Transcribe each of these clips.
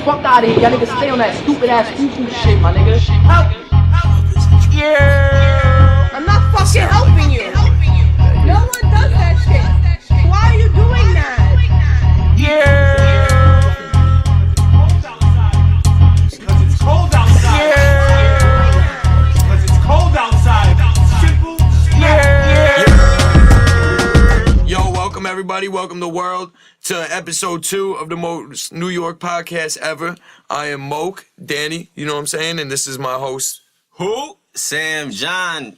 fuck out of here. Y'all niggas stay on that stupid ass foo-foo shit, my nigga. Help! Yeah. I'm not fucking helping you. No one does that shit. Why are you doing that? Yeah. Because it's cold outside. Yeah. Because it's cold outside. Simple. Yeah. Yo, welcome everybody, welcome the world to episode 2 of the most New York podcast ever. I am Moke, Danny, you know what I'm saying? And this is my host, Who? Sam John.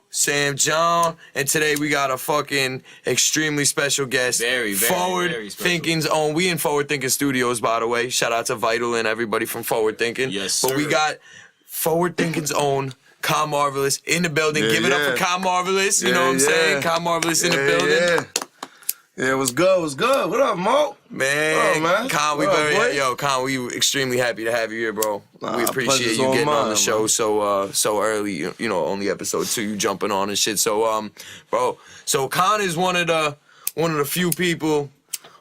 Sam John. And today we got a fucking extremely special guest. Very Forward special. Thinking's own. We in Forward Thinking Studios, by the way. Shout out to Vital and everybody from Forward Thinking. Yes, sir. But we got Forward Thinking's own Kyle Marvelous in the building. Give it up for Kyle Marvelous. You know what I'm saying? Kyle Marvelous in the building. Yeah, what's good? What's good? What up, Mo? Man, man. Con, Con, we extremely happy to have you here, bro. We appreciate you getting on the show so early. You know, only episode 2, you jumping on and shit. So, bro, so Con is one of the few people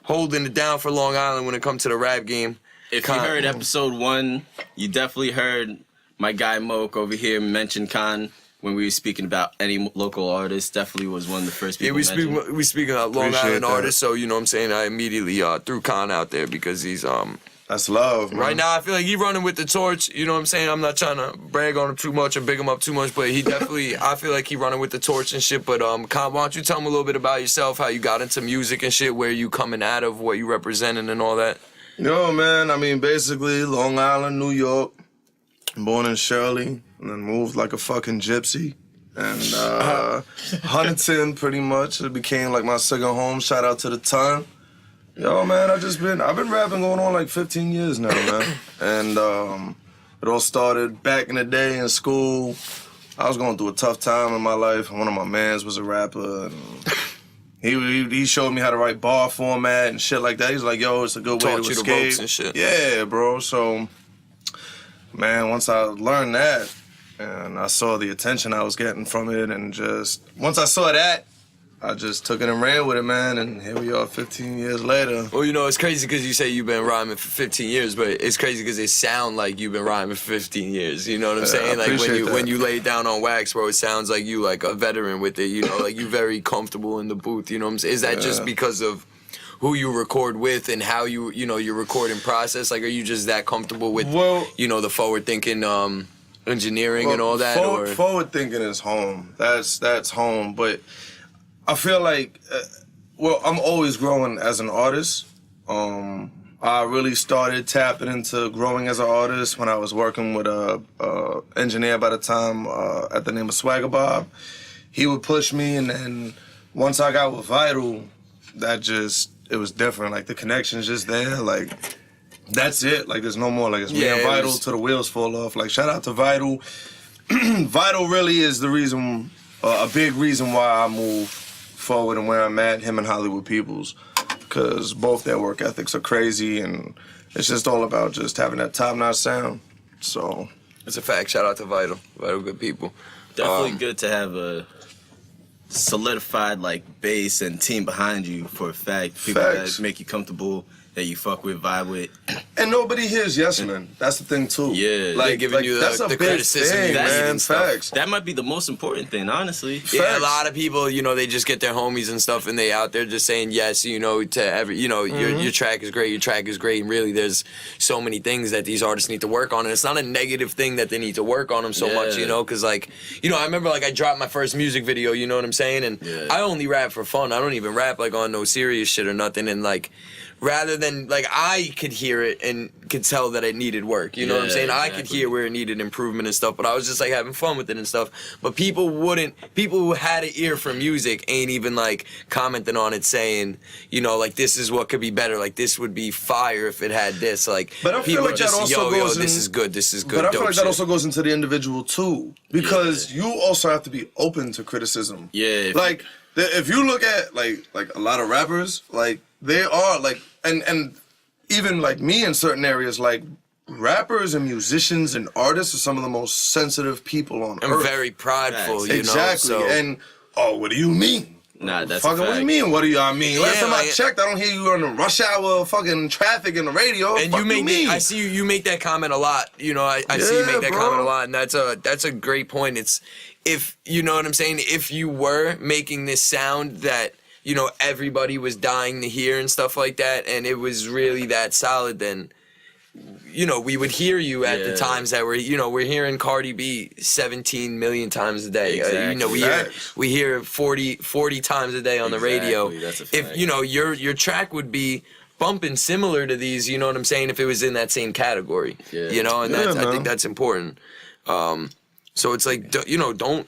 holding it down for Long Island when it comes to the rap game. If you heard episode 1, you definitely heard my guy Moke over here mention Khan when we were speaking about any local artist. Definitely was one of the first people mentioned. we speaking about Long Appreciate Island that. artists, so you know what I'm saying. I immediately threw Con out there because he's That's love, man. right now I feel like he's running with the torch. You know what I'm saying. I'm not trying to brag on him too much or big him up too much, but he definitely I feel like he running with the torch and shit. But Con, why don't you tell him a little bit about yourself, how you got into music and shit, where you coming out of, what you representing and all that. Yo, man, I mean, basically, Long Island, New York. Born in Shirley, and then moved like a fucking gypsy. And Huntington, pretty much, it became like my second home. Shout out to the time. Yo, man, I've been rapping going on like 15 years now, man. And it all started back in the day in school. I was going through a tough time in my life. One of my mans was a rapper, and he showed me how to write bar format and shit like that. He's like, yo, it's a good way to Taught you the escape. ropes and shit. Yeah, bro. So, man, once I learned that, and I saw the attention I was getting from it, and just once I saw that, I just took it and ran with it, man. And here we are 15 years later. Well, you know, it's crazy because you say you've been rhyming for 15 years, but it's crazy because it sound like you've been rhyming for 15 years. You know what I'm saying? Like when you lay it down on wax, bro, it sounds like you like a veteran with it. You know, like you very comfortable in the booth. You know what I'm saying? Is that just because of who you record with and how you know your recording process? Like, are you just that comfortable with the forward thinking engineering and all that? Forward thinking is home. That's home. But I feel like, I'm always growing as an artist. I really started tapping into growing as an artist when I was working with a engineer by the time at the name of Swagger Bob. He would push me, and then once I got with Vital, it was different. Like, the connection's just there. Like, that's it. Like, there's no more. Like, it's me and Vital till the wheels fall off. Like, shout out to Vital. Vital really is the reason, a big reason why I moved forward and where I'm at, him and Hollywood Peoples, because both their work ethics are crazy, and it's just all about just having that top-notch sound. So it's a fact. Shout out to Vital good people. Definitely good to have a solidified like base and team behind you for a fact. People that make you comfortable, that you fuck with, vibe with. And nobody hears yes men. That's the thing too. Yeah. Like giving you that's the big criticism thing, you need man. and stuff. Facts. That might be the most important thing, honestly. Yeah, a lot of people, you know, they just get their homies and stuff, and they out there just saying yes, you know, to every, you know, your track is great, and really there's so many things that these artists need to work on, and it's not a negative thing that they need to work on them so much, you know, because like, you know, I remember like I dropped my first music video, you know what I'm saying, and I only rap for fun. I don't even rap like on no serious shit or nothing, and like, rather than, like, I could hear it and could tell that it needed work, you know what I'm saying? Exactly. I could hear where it needed improvement and stuff, but I was just, like, having fun with it and stuff. But people who had an ear for music ain't even, like, commenting on it saying, you know, like, this is what could be better. Like, this would be fire if it had this. Like, but I feel people like just, that also goes this is good, this is good, But I feel like that shit. also goes into the individual, too. Because you also have to be open to criticism. Yeah. Like, if you look at, like a lot of rappers, like, they are, like, and even like me in certain areas, like rappers and musicians and artists are some of the most sensitive people on earth. And very prideful, you know. Exactly. So. And what do you mean? Nah, that's fucking. a fact. What do you mean? What do you? I mean, last Yeah, time I like- checked, I don't hear you on the rush hour fucking traffic in the radio. And Fuck you make mean? I see you make that comment a lot. You know, I see you Yeah, make that bro. comment a lot, and that's a great point. It's if you know what I'm saying. If you were making this sound that you know everybody was dying to hear and stuff like that, and it was really that solid, then you know we would hear you at the times that we're hearing Cardi B 17 million times a day. Exactly. You know we hear 40 times a day on the radio. That's a fact. If you know your track would be bumping similar to these, you know what I'm saying, if it was in that same category. Yeah. You know, and Yeah, that's, I man. think that's important. So it's like, you know, don't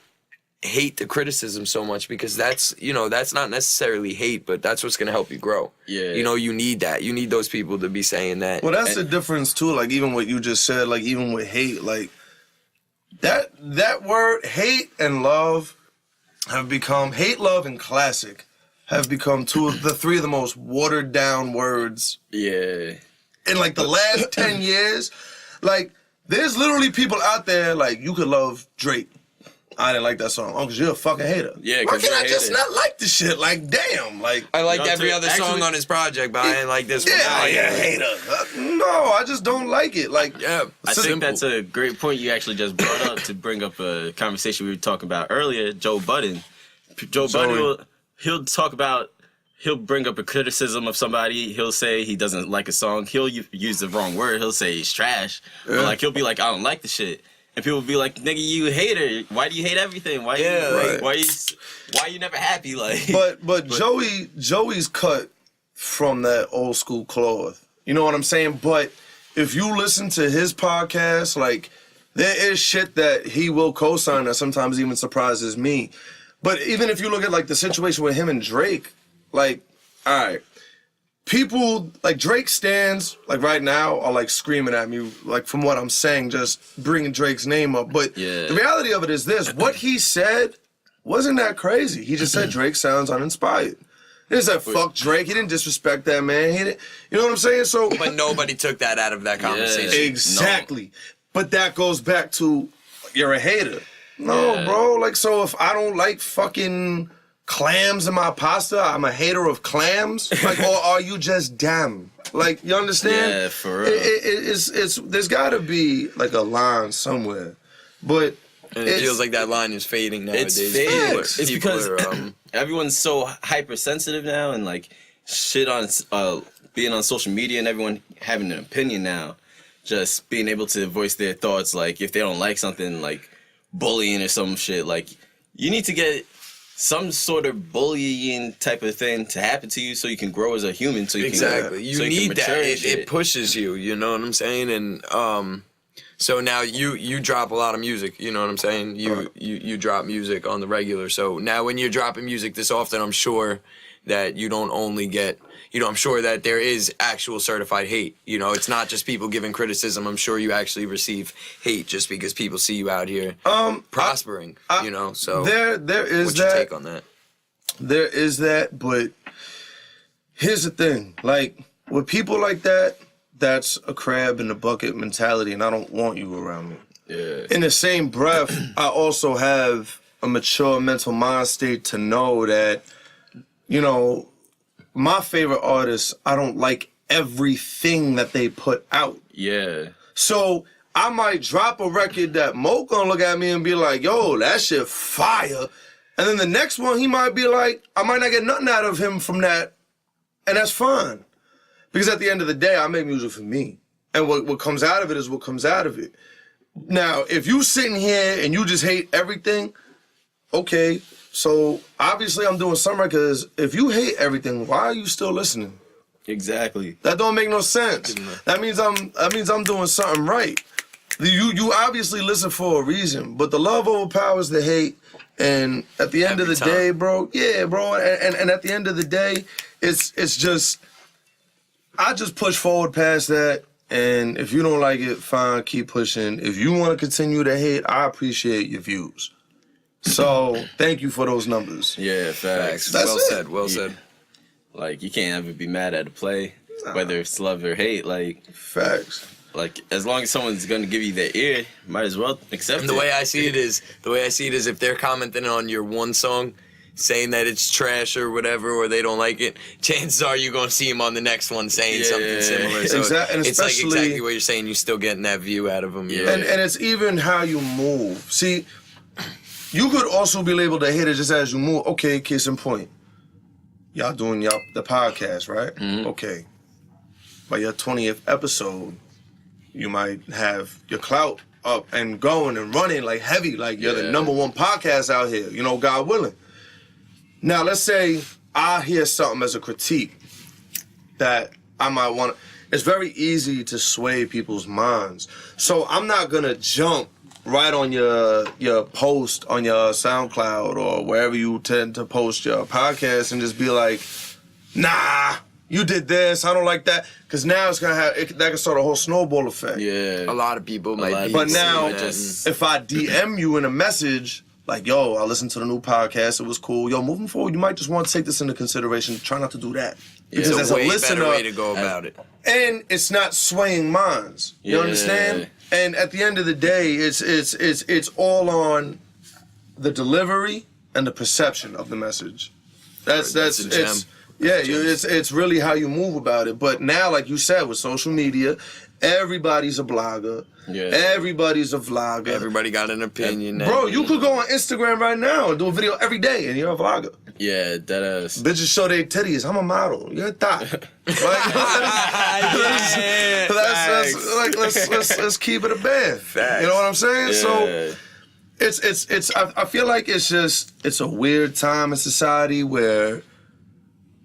hate the criticism so much because that's, you know, that's not necessarily hate, but that's what's going to help you grow. Yeah. You know, you need that. You need those people to be saying that. Well, that's the difference too. Like even what you just said, like even with hate, like that word hate and love have become hate, love, and classic have become three of the most watered down words Yeah. in like the last 10 years. Like there's literally people out there like you could love Drake. I didn't like that song. Oh, because you're a fucking hater. Yeah, why 'cause can you're I a just hater. not like this shit? Like, damn. Like, I liked No, every other song actually- on his project, but I didn't like this one. yeah, I like you're a it. hater. No, I just don't like it. Like, Yeah, I think simple. that's a great point you actually just brought up to bring up a conversation we were talking about earlier. Joe Budden. Joe Budden he'll bring up a criticism of somebody. He'll say he doesn't like a song. He'll use the wrong word. He'll say it's trash. But like he'll be like, I don't like the shit. And people will be like, nigga, you hater. Why do you hate everything? Why Yeah, right. why you never happy? Like but Joey's cut from that old school cloth. You know what I'm saying? But if you listen to his podcast, like there is shit that he will co-sign that sometimes even surprises me. But even if you look at like the situation with him and Drake, like, all right, people like Drake stands like right now are like screaming at me like from what I'm saying, just bringing Drake's name up. But the reality of it is this: what he said wasn't that crazy. He just said Drake sounds uninspired. He didn't say fuck Drake. He didn't disrespect that man. He didn't, you know what I'm saying? So, But nobody took that out of that conversation. exactly. But that goes back to you're a hater. No, bro. Like, so if I don't like fucking clams in my pasta, I'm a hater of clams. Like, or are you just damn? Like, you understand? Yeah, for real. It's there's got to be like a line somewhere, but And it feels like that line is fading nowadays. It's fading. People are- It's people because are, everyone's so hypersensitive now, and like shit on being on social media, and everyone having an opinion now. Just being able to voice their thoughts, like if they don't like something, like bullying or some shit, like you need to get some sort of bullying type of thing to happen to you so you can grow as a human. So you exactly. can You so can need mature that. and It shit. pushes you. You know what I'm saying? And so now you drop a lot of music. You know what I'm saying? You drop music on the regular. So now when you're dropping music this often, I'm sure that you don't only get. You know, I'm sure that there is actual certified hate. You know, it's not just people giving criticism. I'm sure you actually receive hate just because people see you out here prospering. You know, so there is what's your that. take on that? There is that, but here's the thing. Like, with people like that, that's a crab in the bucket mentality, and I don't want you around me. Yeah. In the same breath, I also have a mature mental mind state to know that, you know, my favorite artists, I don't like everything that they put out. Yeah. So I might drop a record that Moke gonna look at me and be like, yo, that shit fire. And then the next one, he might be like, I might not get nothing out of him from that. And that's fine. Because at the end of the day, I make music for me. And what comes out of it is what comes out of it. Now, if you sitting here and you just hate everything, okay, so obviously I'm doing some records. If you hate everything, why are you still listening? Exactly. That don't make no sense. That means I'm doing something right. You obviously listen for a reason, but the love overpowers the hate. And at the end of the day, bro, yeah, bro, and at the end of the day, it's just I just push forward past that. And if you don't like it, fine, keep pushing. If you want to continue to hate, I appreciate your views. So thank you for those numbers. Yeah, facts. That's well it. said. Well said. Like you can't ever be mad at a play, whether it's love or hate. Like as long as someone's gonna give you their ear, might as well accept And it. the way I see it is if they're commenting on your one song, saying that it's trash or whatever, or they don't like it, chances are you're gonna see them on the next one saying something similar. So And it's like especially- exactly what you're saying. You're still getting that view out of them. Yeah. And it's even how you move. See, you could also be able to hit it just as you move. Okay, case in point. Y'all doing the podcast, right? Okay. By your 20th episode, you might have your clout up and going and running like heavy, like you're the #1 podcast out here, you know, God willing. Now, let's say I hear something as a critique that I might want to. It's very easy to sway people's minds. So I'm not going to jump right on your post on your SoundCloud or wherever you tend to post your podcast and just be like, nah, you did this, I don't like that. Because now it's going to that can start a whole snowball effect. Yeah. A lot of people might be. But now, Yes. if I DM you in a message, like, yo, I listened to the new podcast, it was cool. Yo, moving forward, you might just want to take this into consideration. Try not to do that. Because it's as a a way listener, better way to go about it. and it's not swaying minds. You Yeah. understand? And at the end of the day, it's all on the delivery and the perception of the message. That's a it's gem. yeah, it's really how you move about it. But now, like you said, with social media, everybody's a blogger. Yeah. Everybody's a vlogger. Everybody got an opinion. Bro, you could go on Instagram right now and do a video every day, and you're a vlogger. Yeah, that is. Bitches show their titties. I'm a model. You're a thot. Let's keep it a band. Facts. You know what I'm saying? Yeah. So it's. I feel like it's a weird time in society where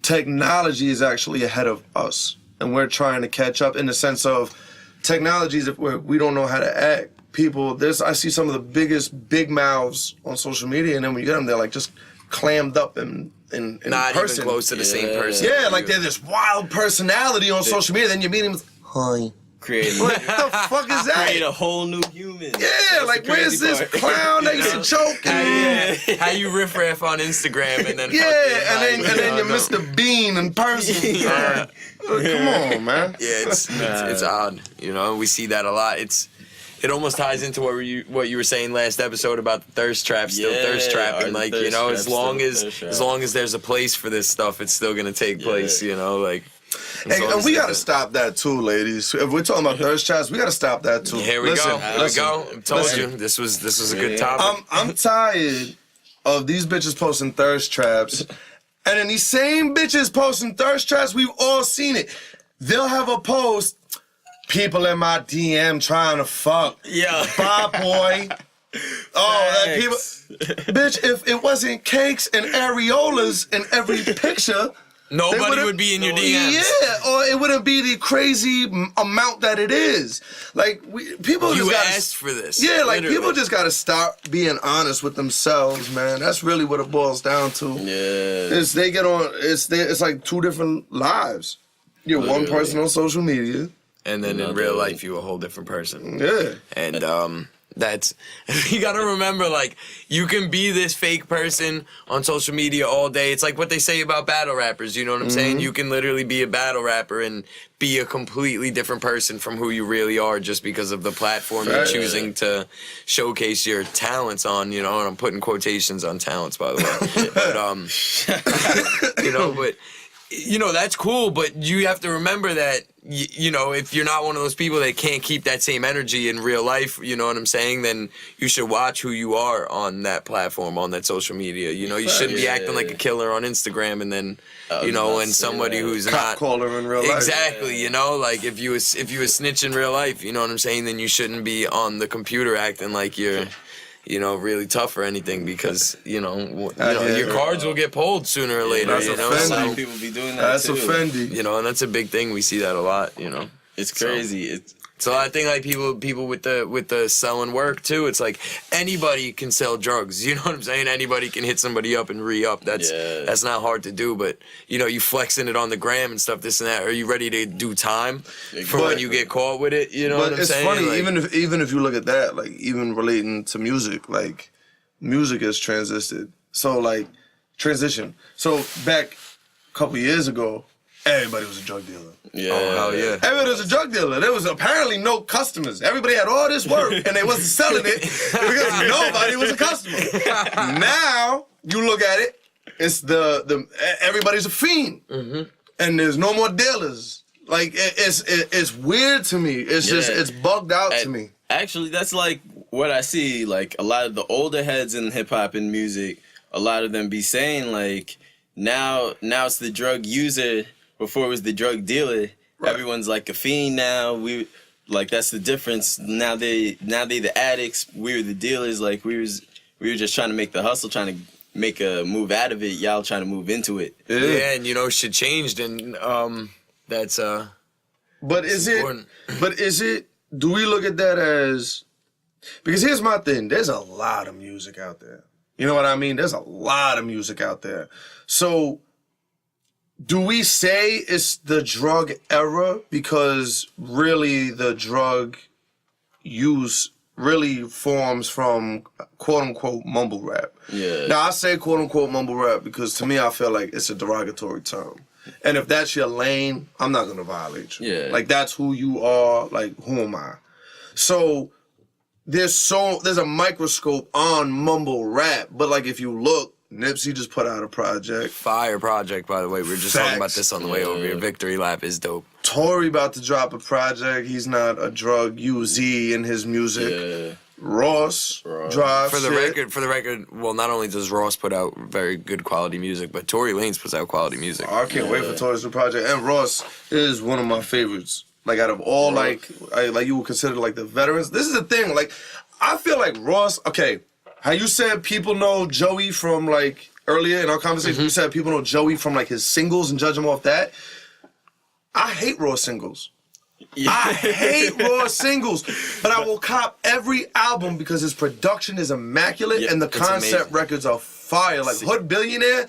technology is actually ahead of us, and we're trying to catch up in the sense of technology is where we don't know how to act. People, I see some of the biggest big mouths on social media, and then when you get them, they're like just clammed up in Not person. even close to the same person. Yeah, like they're this wild personality on social media. Then you meet them, hi. Create What the fuck is that? a whole new human. Yeah, That's like the where's crazy this part. clown that used to choke? And, How you riff raff on Instagram and then yeah, and then you're Mr. Bean in person. Yeah. Come on, man. Yeah, it's odd. You know, we see that a lot. It almost ties into what you were saying last episode about the thirst trap, still thirst trapping. Like, you know, as long as there's a place for this stuff, it's still gonna take place. You know, like. Hey, and we gotta stop that too, ladies. If we're talking about thirst traps, we gotta stop that too. Here we go. Here we go. I told you this was a good topic. I'm tired of these bitches posting thirst traps, and then these same bitches posting thirst traps. We've all seen it. They'll have a post. People in my DM trying to fuck. Yeah. Bye, boy. Oh, that people. Bitch, if it wasn't cakes and areolas in every picture. Nobody would be in your DMs. Yeah, or it wouldn't be the crazy amount that it is. Like, people You just gotta, asked for this. yeah, like, literally. people just gotta stop being honest with themselves, man. That's really what it boils down to. Yeah. They get on, it's like two different lives. You're one Literally. person on social media. And then in real life, you a whole different person. Yeah. And that's, you gotta remember, like, you can be this fake person on social media all day. It's like what they say about battle rappers, you know what I'm saying? You can literally be a battle rapper and be a completely different person from who you really are just because of the platform you're choosing to showcase your talents on, you know, and I'm putting quotations on talents, by the way. But, you know, but, you know, that's cool, but you have to remember that, you know, if you're not one of those people that can't keep that same energy in real life, you know what I'm saying, then you should watch who you are on that platform, on that social media. You know, you shouldn't be acting like a killer on Instagram and then, you know, and somebody who's Cop not... caller in real life. Exactly, you know, like if you a snitch in real life, you know what I'm saying, then you shouldn't be on the computer acting like you're... you know, really tough or anything because, you know, your cards will get pulled sooner or later, That's you know? offending. So, People be doing that That's too. offending. you know, and that's a big thing. We see that a lot, you know? It's crazy. So I think like people with the selling work too. It's like anybody can sell drugs. You know what I'm saying? Anybody can hit somebody up and re-up. That's not hard to do. But you know, you flexing it on the gram and stuff, this and that. Are you ready to do time for when you get caught with it? You know what I'm saying? But it's funny, like, even if you look at that, like even relating to music, like music has transited. So like transition. So back a couple years ago, everybody was a drug dealer. Yeah. oh hell yeah. Everybody was a drug dealer. There was apparently no customers. Everybody had all this work and they wasn't selling it because nobody was a customer. Now, you look at it, it's the everybody's a fiend, and there's no more dealers. Like it's weird to me. It's just it's bugged out to me. Actually, that's like what I see. Like a lot of the older heads in hip hop and music, a lot of them be saying like now it's the drug user. Before it was the drug dealer. Right. Everyone's like a fiend now. We like that's the difference. Now they the addicts. We were the dealers. Like we were just trying to make the hustle, trying to make a move out of it. Y'all trying to move into it. Yeah, and shit changed, and that's But is important. it? Do we look at that as? Because here's my thing. There's a lot of music out there. You know what I mean? There's a lot of music out there. So. Do we say it's the drug era because really the drug use really forms from quote unquote mumble rap? Yeah. Now I say quote unquote mumble rap because to me I feel like it's a derogatory term. And if that's your lane, I'm not gonna violate you. Yeah. Like that's who you are, like who am I? So there's a microscope on mumble rap, but like if you look, Nipsey just put out a project. Fire project, by the way. We were just talking about this on the way over here. Victory Lap is dope. Tory about to drop a project. He's not a drug UZ in his music. Yeah. Ross drives For the record, well, not only does Ross put out very good quality music, but Tory Lanez puts out quality music. I can't wait for Tory's new project. And Ross is one of my favorites. Like out of all, like you would consider like the veterans. This is the thing. Like I feel like Ross. Okay. How you said people know Joey from like earlier in our conversation, you said people know Joey from like his singles and judge him off that. I hate Raw singles. Yeah. I hate Raw singles, but I will cop every album because his production is immaculate and the concept records are fire. Like Hood Billionaire,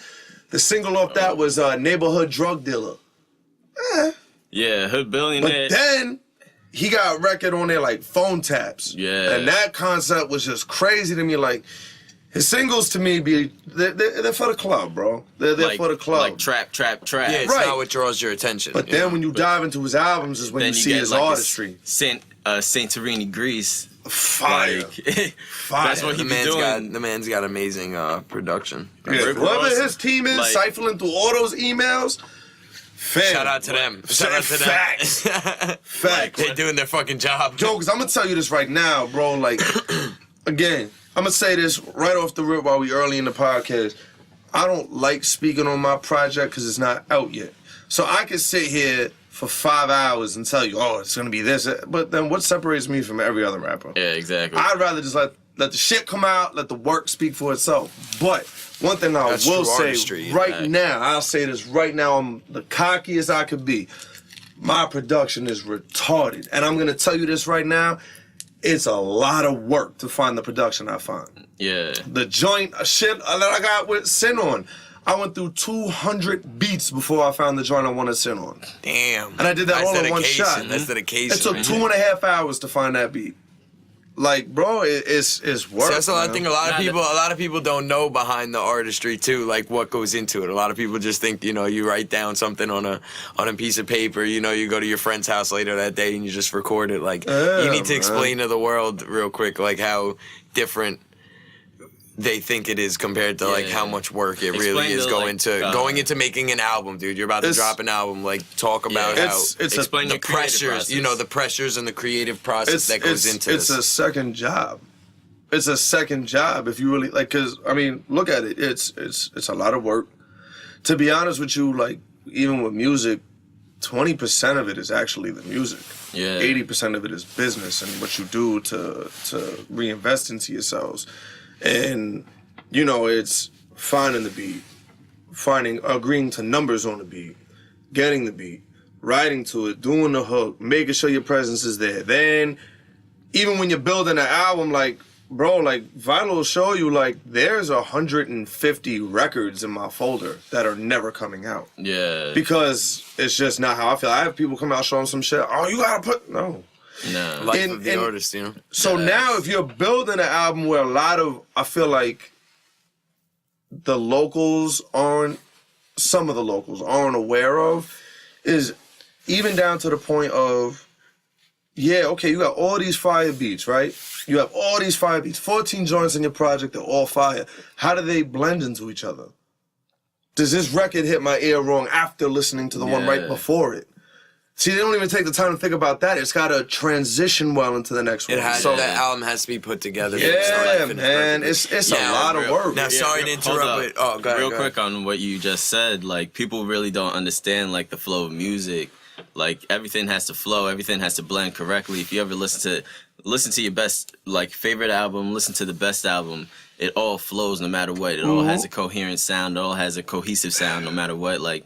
the single off that was Neighborhood Drug Dealer. Yeah, Hood Billionaire. But then he got a record on there like Phone Taps. Yeah. And that concept was just crazy to me. Like, his singles to me they're for the club, bro. They're like, for the club. Like trap. Yeah, it's not what draws your attention. But then when you dive into his albums is when you see his artistry. Santorini, Greece. Fire. Like, Fire. That's what he be doing. The man's got amazing production. Yeah, whoever his team is, siphoning through all those emails, shout out to them. Shout out to them. Facts. Facts. They're doing their fucking job. Yo, because I'm going to tell you this right now, bro. Like, again, I'm going to say this right off the rip while we early in the podcast. I don't like speaking on my project because it's not out yet. So I could sit here for 5 hours and tell you, oh, it's going to be this. But then what separates me from every other rapper? Yeah, exactly. I'd rather just let the shit come out, let the work speak for itself. But one thing I That's will true say artistry, right now, I'll say this right now, I'm the cockiest I could be. My production is retarded. And I'm going to tell you this right now, it's a lot of work to find the production I find. Yeah. The joint shit that I got with Sin on, I went through 200 beats before I found the joint I wanted to Sin on. Damn. And I did that all in one shot. That's dedication. It took 2.5 hours to find that beat. Like, bro, it's work. See, that's I think a lot of people don't know behind the artistry too, like what goes into it. A lot of people just think, you write down something on a piece of paper, you go to your friend's house later that day and you just record it. Like, you need to explain to the world real quick, like how different they think it is compared to like how much work it really is going into making an album, dude. You're about to drop an album. Like, talk about how explain the pressures, the pressures and the creative process that goes into this. It's a second job. It's a second job if you really like. Because I mean, look at it. It's a lot of work. To be honest with you, like even with music, 20% of it is actually the music. Yeah. 80% of it is business and what you do to reinvest into yourselves. And, it's finding the beat, agreeing to numbers on the beat, getting the beat, writing to it, doing the hook, making sure your presence is there. Then, even when you're building an album, like, bro, like, Vinyl will show you, like, there's 150 records in my folder that are never coming out. Yeah. Because it's just not how I feel. I have people come out, show them some shit. Oh, you gotta put... No. No. Life of the artist, So now if you're building an album where a lot of, I feel like the locals some of the locals aren't aware of, is even down to the point of, you got all these fire beats, right? You have all these fire beats, 14 joints in your project, they're all fire. How do they blend into each other? does this record hit my ear wrong after listening to the one right before it? See, they don't even take the time to think about that. It's got to transition well into the next one. That album has to be put together. Yeah, man. It's a lot of work. Now, sorry to interrupt, but go ahead. Real quick on what you just said, like, people really don't understand, like, the flow of music. Like, everything has to flow. Everything has to blend correctly. If you ever listen to your best, like, favorite album, listen to the best album, it all flows no matter what. It all has a coherent sound. It all has a cohesive sound no matter what. Like,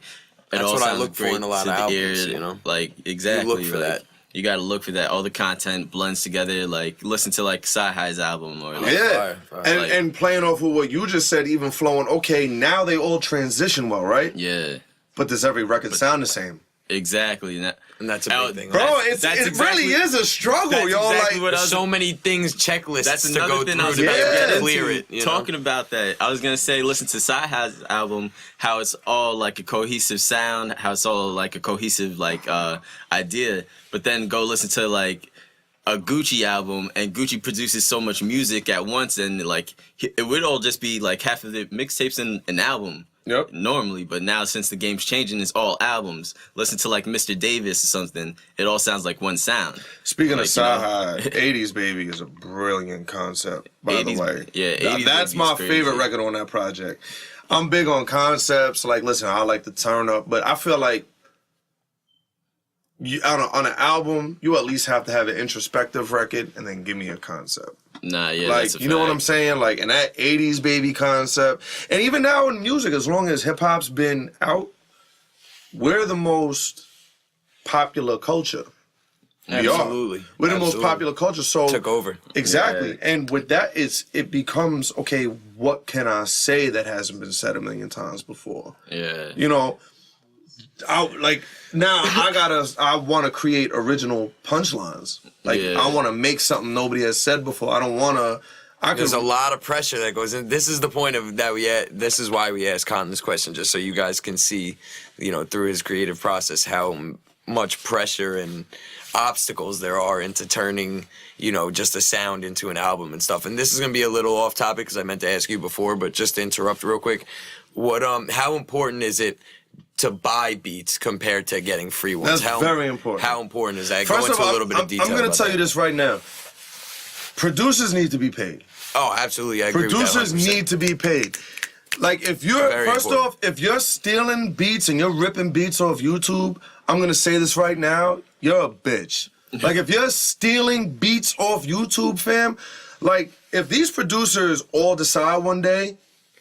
that's what I look for in a lot of albums, you know? Like, exactly. You look for that. You gotta look for that. All the content blends together. Like, listen to, like, Sci-Hi's album. Or like, fire. And playing off of what you just said, even flowing, okay, now they all transition well, right? Yeah. But does every record sound the same? Exactly. And that's a big thing. Bro, it really is a struggle, yo. Exactly like, so many things, checklists that's another to go thing through I was to about clear it. Talking about that, I was going to say, listen to Sci-Hi's album, how it's all like a cohesive sound, how it's all like a cohesive like idea, but then go listen to like a Gucci album, and Gucci produces so much music at once, and like it would all just be like half of the mixtapes in an album. Yep. Normally, but now since the game's changing, it's all albums. Listen to like Mr. Davis or something. It all sounds like one sound. Speaking like, of Sci-Hi, 80s Baby is a brilliant concept, by the way. Yeah, 80s that's my favorite record on that project. I'm big on concepts. Like, listen, I like to turn up, but I feel like on an album, you at least have to have an introspective record and then give me a concept. Nah, yeah, like, that's a you know fact. what I'm saying? Like, in that 80s Baby concept, and even now in music, as long as hip hop's been out, we're the most popular culture. Absolutely. We're the most popular culture. So took over. Exactly. Yeah. And with that, it becomes, okay, what can I say that hasn't been said a million times before? Yeah. You know, I want to create original punchlines. Like, I want to make something nobody has said before. I don't want to. There's a lot of pressure that goes in. This is the point of this is why we asked Cotton this question, just so you guys can see, you know, through his creative process, how much pressure and obstacles there are into turning, you know, just a sound into an album and stuff. And this is going to be a little off topic because I meant to ask you before, but just to interrupt real quick, how important is it to buy beats compared to getting free ones? That's very important. How important is that? First Go into a little bit of detail. I'm going to tell you this right now. Producers need to be paid. Oh, absolutely. I agree with that 100%. Producers need to be paid. Like, if you're, if you're stealing beats and you're ripping beats off YouTube, I'm going to say this right now, you're a bitch. Like, if you're stealing beats off YouTube, fam, like, if these producers all decide one day,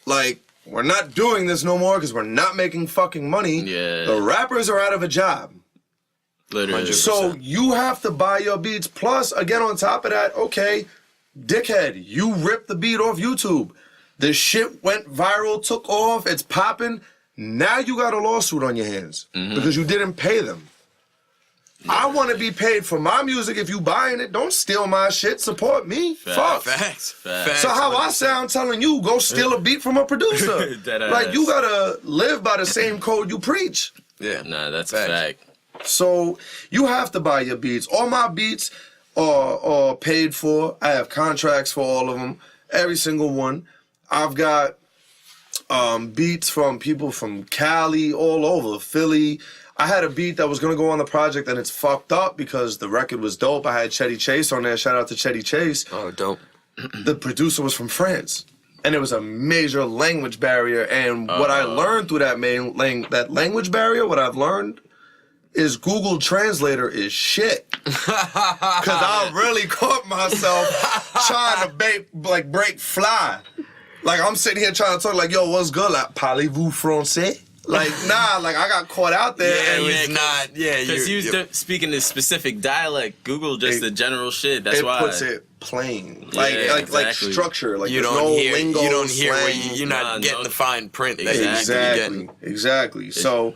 like, we're not doing this no more because we're not making fucking money, the rappers are out of a job. Literally. 100%. So you have to buy your beats. Plus, again, on top of that, okay, dickhead, you ripped the beat off YouTube. The shit went viral, took off, it's popping. Now you got a lawsuit on your hands because you didn't pay them. I want to be paid for my music. If you buying it, don't steal my shit. Support me. Fuck. Facts. So how I sound telling you, go steal a beat from a producer. Like, you gotta live by the same code you preach. Yeah, nah, that's a fact. So you have to buy your beats. All my beats are paid for. I have contracts for all of them. Every single one. I've got beats from people from Cali, all over, Philly. I had a beat that was going to go on the project and it's fucked up because the record was dope. I had Chetty Chase on there. Shout out to Chetty Chase. Oh, dope. The producer was from France. And it was a major language barrier. And what I learned through that language barrier, what I've learned is Google Translator is shit. Because I really caught myself trying to break fly. Like, I'm sitting here trying to talk like, yo, what's good? Like, parlez-vous français? Like, nah, like, I got caught out there. Yeah, and it's not, because he was speaking this specific dialect. Google just the general shit. That's why. It puts it plain. Like structure. Like, you there's don't no hear, lingo, you don't hear slang. where you're not getting the fine print that you need to be getting. Exactly. So,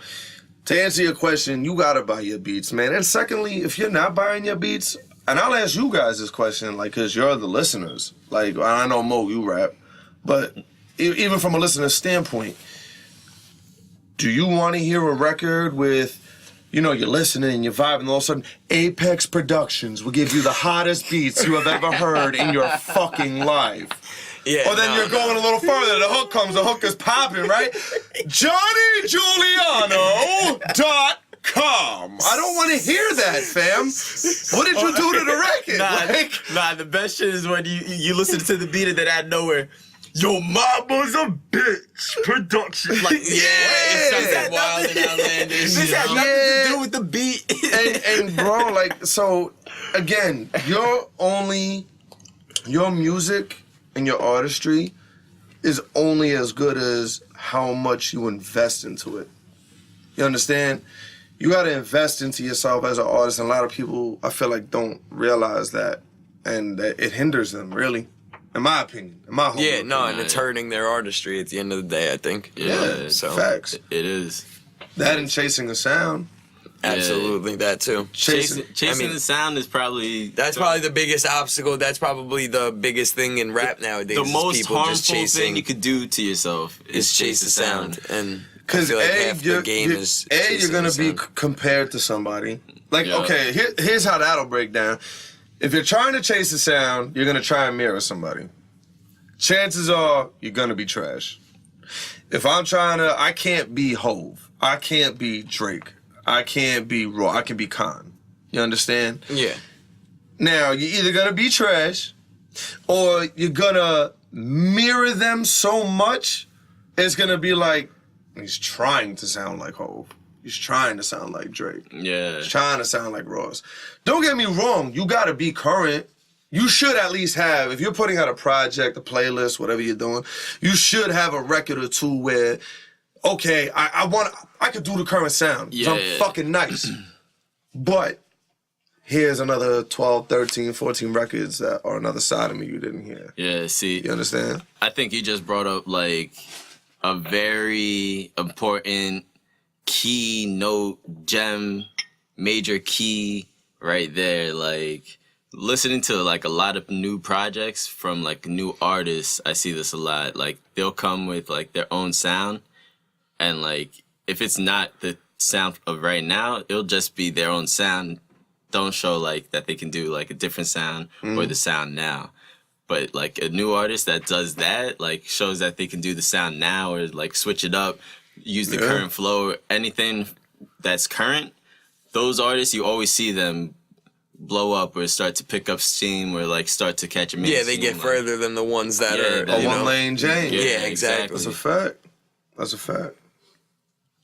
to answer your question, you gotta buy your beats, man. And secondly, if you're not buying your beats, and I'll ask you guys this question, like, because you're the listeners. Like, I know, Mo, you rap. But even from a listener standpoint, do you want to hear a record with you're listening and you're vibing, and all of a sudden, Apex Productions will give you the hottest beats you have ever heard in your fucking life. Yeah, Or then you're going a little further. The hook comes. The hook is popping, right? JohnnyJuliano.com. I don't want to hear that, fam. What did you do to the record? Nah, the best shit is when you listen to the beat and then out of nowhere, yo, mama's a bitch. Production. Like, it's something wild and outlandish. This has nothing to do with the beat. and bro, like, so, again, your music and your artistry is only as good as how much you invest into it. You understand? You got to invest into yourself as an artist, and a lot of people, I feel like, don't realize that, and it hinders them, really, in my opinion, in my humble opinion. And it's hurting their artistry at the end of the day, I think. Yeah, so facts. It is. That and chasing a sound. Absolutely, that too. Chasing the sound is probably... That's probably the biggest obstacle. That's probably the biggest thing in rap nowadays. The most people harmful just chasing, thing you could do to yourself is chase the sound. And because like you're going to be compared to somebody. Like, okay, here's how that'll break down. If you're trying to chase the sound, you're going to try and mirror somebody. Chances are you're going to be trash. If I'm I can't be Hove. I can't be Drake. I can't be Raw. I can be Khan. You understand? Yeah. Now, you're either going to be trash or you're going to mirror them so much, it's going to be like, he's trying to sound like Hove. He's trying to sound like Drake. Yeah. He's trying to sound like Ross. Don't get me wrong. You got to be current. You should at least have, if you're putting out a project, a playlist, whatever you're doing, you should have a record or two where, okay, I could do the current sound. Yeah. I'm fucking nice. But here's another 12, 13, 14 records that are another side of me you didn't hear. Yeah, see. You understand? I think you just brought up, like, a very important keynote gem, major key right there. Like, listening to, like, a lot of new projects from, like, new artists, I see this a lot. Like, they'll come with, like, their own sound. And, like, if it's not the sound of right now, it'll just be their own sound. Don't show, like, that they can do, like, a different sound or the sound now. But, like, a new artist that does that, like, shows that they can do the sound now or, like, switch it up, use the current flow, anything that's current. Those artists, you always see them blow up or start to pick up steam or, like, start to catch a mainstream. Yeah, they get further than the ones that are, a one-lane Jane. Yeah, exactly. That's a fact. That's a fact.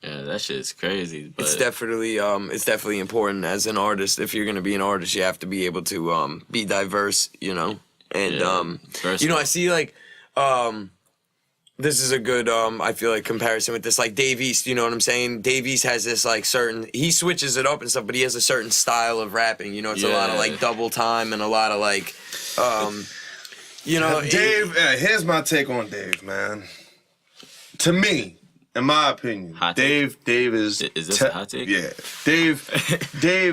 Yeah, that shit's crazy. But it's definitely important as an artist. If you're gonna be an artist, you have to be able to be diverse, you know. And you know, I see like this is a good I feel like comparison with this, like Dave East, you know what I'm saying? Dave East has this like he switches it up and stuff, but he has a certain style of rapping, you know, it's a lot of like double time and a lot of like you know, Dave, here's my take on Dave, man. To me, in my opinion, Dave is... Is this a hot take? Yeah. Dave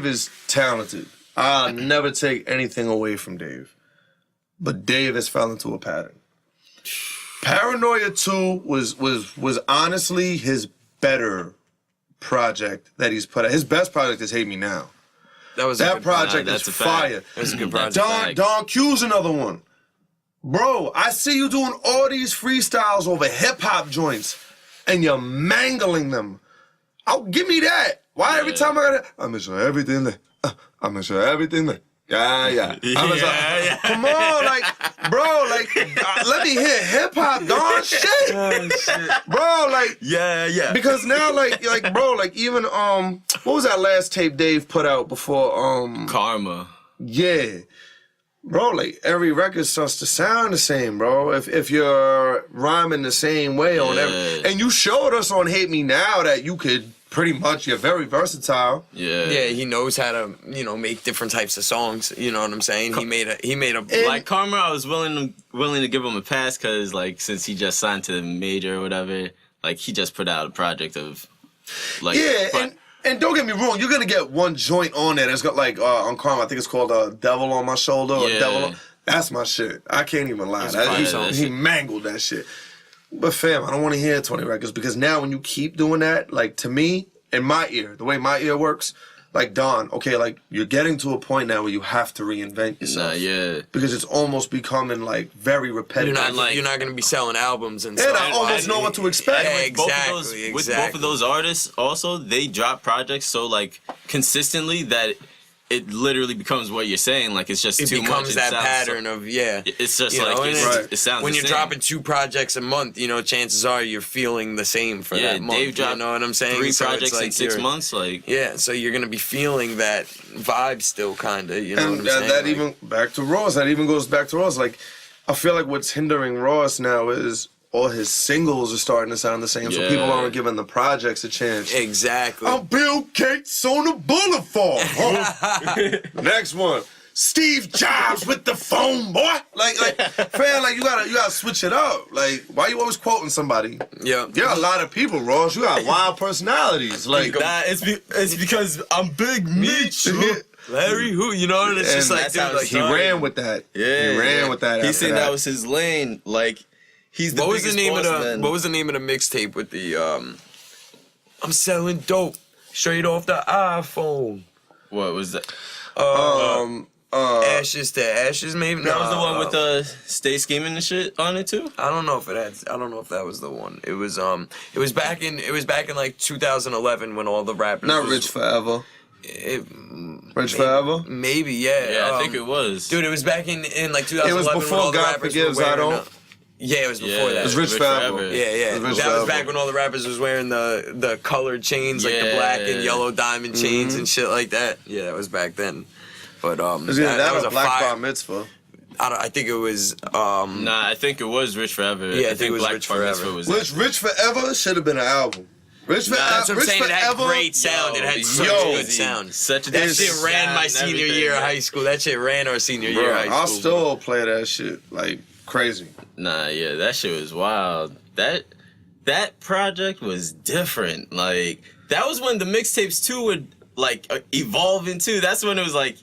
is talented. I'll never take anything away from Dave. But Dave has fell into a pattern. Paranoia 2 was honestly his better project that he's put out. His best project is Hate Me Now. That project is fire. That's a good project. Don Q's another one. Bro, I see you doing all these freestyles over hip-hop joints, and you're mangling them. Give me that. Why every time I gotta... I'm gonna show everything there. I'm gonna show everything there. Yeah. Come on, like, bro, like, let me hear hip-hop, dog. Shit. Bro, like... Yeah. Because now, like, bro, like, even, what was that last tape Dave put out before, Karma. Yeah. Bro, like, every record starts to sound the same, bro. If you're rhyming the same way on every... And you showed us on Hate Me Now that you could pretty much... You're very versatile. Yeah. Yeah, he knows how to, you know, make different types of songs. You know what I'm saying? He made a... Like, Karma, I was willing to give him a pass because, like, since he just signed to the major or whatever, like, he just put out a project of... like, yeah, and don't get me wrong, you're gonna get one joint on there that's got like on Karma, I think it's called Devil on My Shoulder or Devil on... That's my shit. I can't even lie. He mangled that shit. But fam, I don't want to hear 20 records because now when you keep doing that, like to me, in my ear, the way my ear works, like Don, okay, like you're getting to a point now where you have to reinvent yourself. Nah, yeah. Because it's almost becoming like very repetitive. You're not going to be selling albums and and stuff. I almost know what to expect. Yeah, With both of those artists, also they drop projects so like consistently that it literally becomes what you're saying. Like it's just too much. It becomes that pattern of It's just you like know, it sounds. When the you're same. dropping 2 projects a month, you know, chances are you're feeling the same for that month. Dave dropped you know what I'm saying? 3 So it's projects in 6 months. Like so you're gonna be feeling that vibe still, kind of. You know And what I'm saying? that even back to Ross. That even goes back to Ross. Like, I feel like what's hindering Ross now is all his singles are starting to sound the same, so people aren't giving the projects a chance. Exactly. I'm Bill Gates on the boulevard. Huh? Next one, Steve Jobs with the phone, boy. Like, fam, like you gotta switch it up. Like, why you always quoting somebody? Yeah. You're a lot of people, Ross. You got wild personalities. Like, nah, it's because I'm Big Meech. Larry, who? You know, and it's just And like, that's how dude, it like, he ran with that. Yeah, he ran with that. He after said that was his lane. Like he's the what was the biggest name of boss the man. what was the name of the mixtape with the I'm selling dope straight off the iPhone. What was that? Ashes to Ashes, maybe. That was the one with Stay Scheming and shit on it too. I don't know if that was the one. It was back in like 2011 when all the rappers Not Rich Forever. Rich Forever? Maybe, yeah. Yeah, I think it was. Dude, it was back in like 2011 It was when before all the God rappers Forgives, were wearing I Don't. Yeah, it was before that. It was Rich Forever. Yeah. It was Rich That was Forever. back when all the rappers was wearing the colored chains, like the Yeah. black and yellow diamond chains and shit like that. Yeah, that was back then. But Is either that was or a Black fire. Bar Mitzvah? I think it was. Nah, I think it was Rich Forever. Yeah, I think it was Black Rich Bar Mitzvah Forever. was Rich Forever should have been an album. Rich Forever. That's what I'm Rich saying. It had Forever. great sound. It had such yo, good sound. Such a That good shit ran sound my and senior everything, year of man. high school. That shit ran our senior year of high school. I'll still play that shit like crazy. Nah, yeah, that shit was wild. That project was different. Like that was when the mixtapes too would like evolve into. That's when it was like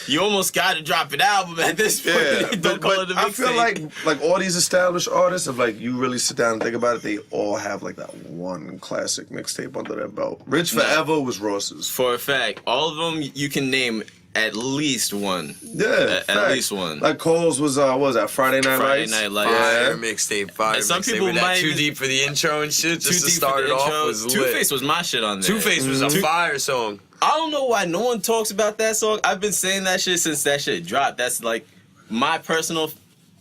you almost got to drop an album at this point. Yeah, Don't call it a I feel mixtape. like all these established artists, if like you really sit down and think about it, they all have like that one classic mixtape under their belt. Rich Forever was Ross's. For a fact, all of them you can name at least one. Yeah, At least one. Like Cole's was what was that Friday Night Friday Lights? Night Lights. Fire Yeah. mixtape, fire And some mixtape. people With that might Too even- Deep for the intro and shit. Just to Deep start for it the off intro. was lit. Two-Face was my shit on there. Two-Face was a fire song. I don't know why no one talks about that song. I've been saying that shit since that shit dropped. That's like my personal,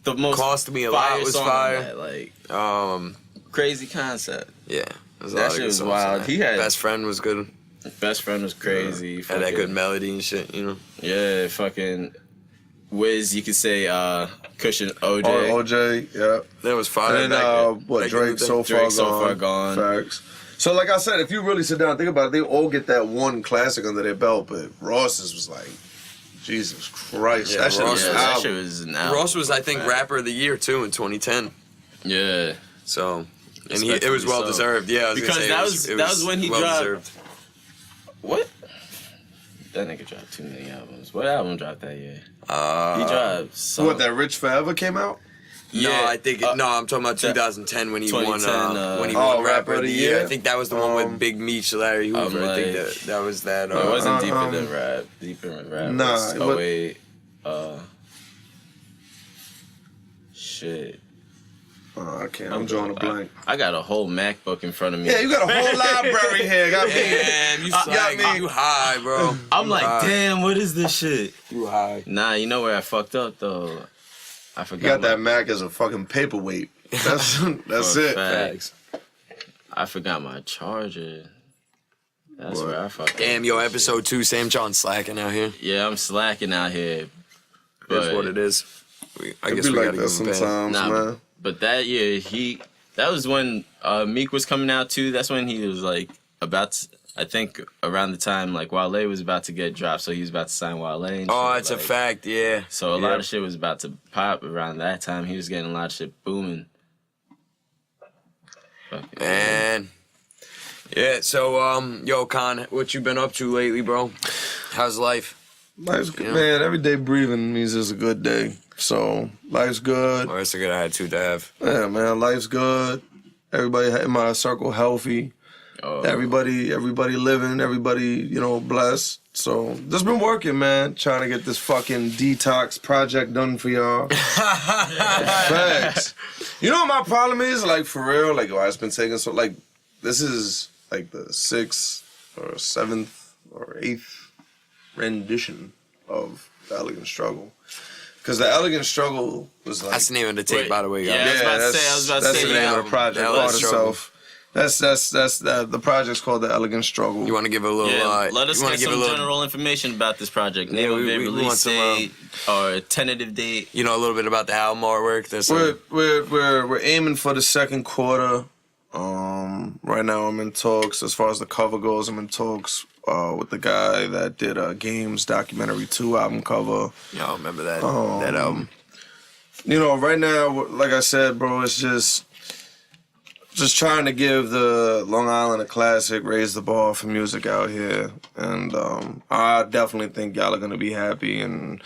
the most Cost Me a Lot fire was song fire. on that. Like crazy concept. Yeah. There's a That lot of shit good was songs wild. on that. He had- Best Friend was good. Best Friend was crazy. Had that good melody and shit, you know. Yeah, fucking Wiz. You could say Cushion OJ. OJ, yeah. That was fire. And then Like, Drake so far Drake, So gone. Far Gone. Facts. So like I said, if you really sit down and think about it, they all get that one classic under their belt, but Ross's was like, Jesus Christ. Yeah, that shit was Yeah, an that album. shit was an album. Ross was, I think, Rapper of the Year too in 2010. Yeah. So, and it was well deserved. Yeah, I was Because gonna say that was when he dropped- well-deserved. What? That nigga dropped too many albums. What album dropped that year? He dropped some. What, that Rich Forever came out? No, Yeah, I think no. I'm talking about 2010 when he won. 2010, When he won oh, Rapper of the Year. I think that was the one with Um, Big Meech, Larry Hoover. I think that was that. No, it wasn't deeper um, than rap. Deeper than rap. nah, was, it oh wa- wait. Shit. Oh, I can't. I'm drawing a blank. I got a whole MacBook in front of me. Yeah, you got a whole library here. Got me. Damn, you got like, me. you high, bro. I'm like, damn, what is this shit? You high. Nah, you know where I fucked up though? I forgot. You got that Mac as a fucking paperweight. That's it. Facts. I forgot my charger. That's where I fucked up. Damn, yo, episode 2, Sam John slacking out here. Yeah, I'm slacking out here. That's what it is. I guess It we be like gotta that give him back. sometimes, Nah, man. but that year that was when Meek was coming out too. That's when he was like I think around the time like Wale was about to get dropped, so he was about to sign Wale. And Oh, shit, it's a like, fact, yeah. So a lot of shit was about to pop around that time. He was getting a lot of shit booming. Fucking Man. Yeah, so, yo, Con, what you been up to lately, bro? How's life? Life's good, man. Every day breathing means it's a good day. So life's good. Oh, that's a good attitude to have. Yeah, man. Life's good. Everybody in my circle healthy. Everybody living, everybody, blessed. So just been working, man, trying to get this fucking detox project done for y'all. Facts. You know what my problem is? Like, for real, like, why it's been taking so, like, this is like the 6th or 7th or 8th rendition of The Elegant Struggle. Because The Elegant Struggle was like... That's the name of the tape, by the way, guys. Yeah, I was about to say that's the name of the project. That's the project's called The Elegant Struggle. You want to give a little... let us get some general information about this project. Name of it, release date, or tentative date. You know a little bit about the album artwork? We're aiming for the second quarter. Right now I'm in talks. As far as the cover goes, I'm in talks with the guy that did Games Documentary 2 album cover. Yeah, I remember that album. Right now, like I said, bro, it's just trying to give the Long Island a classic, raise the bar for music out here. And I definitely think y'all are going to be happy. And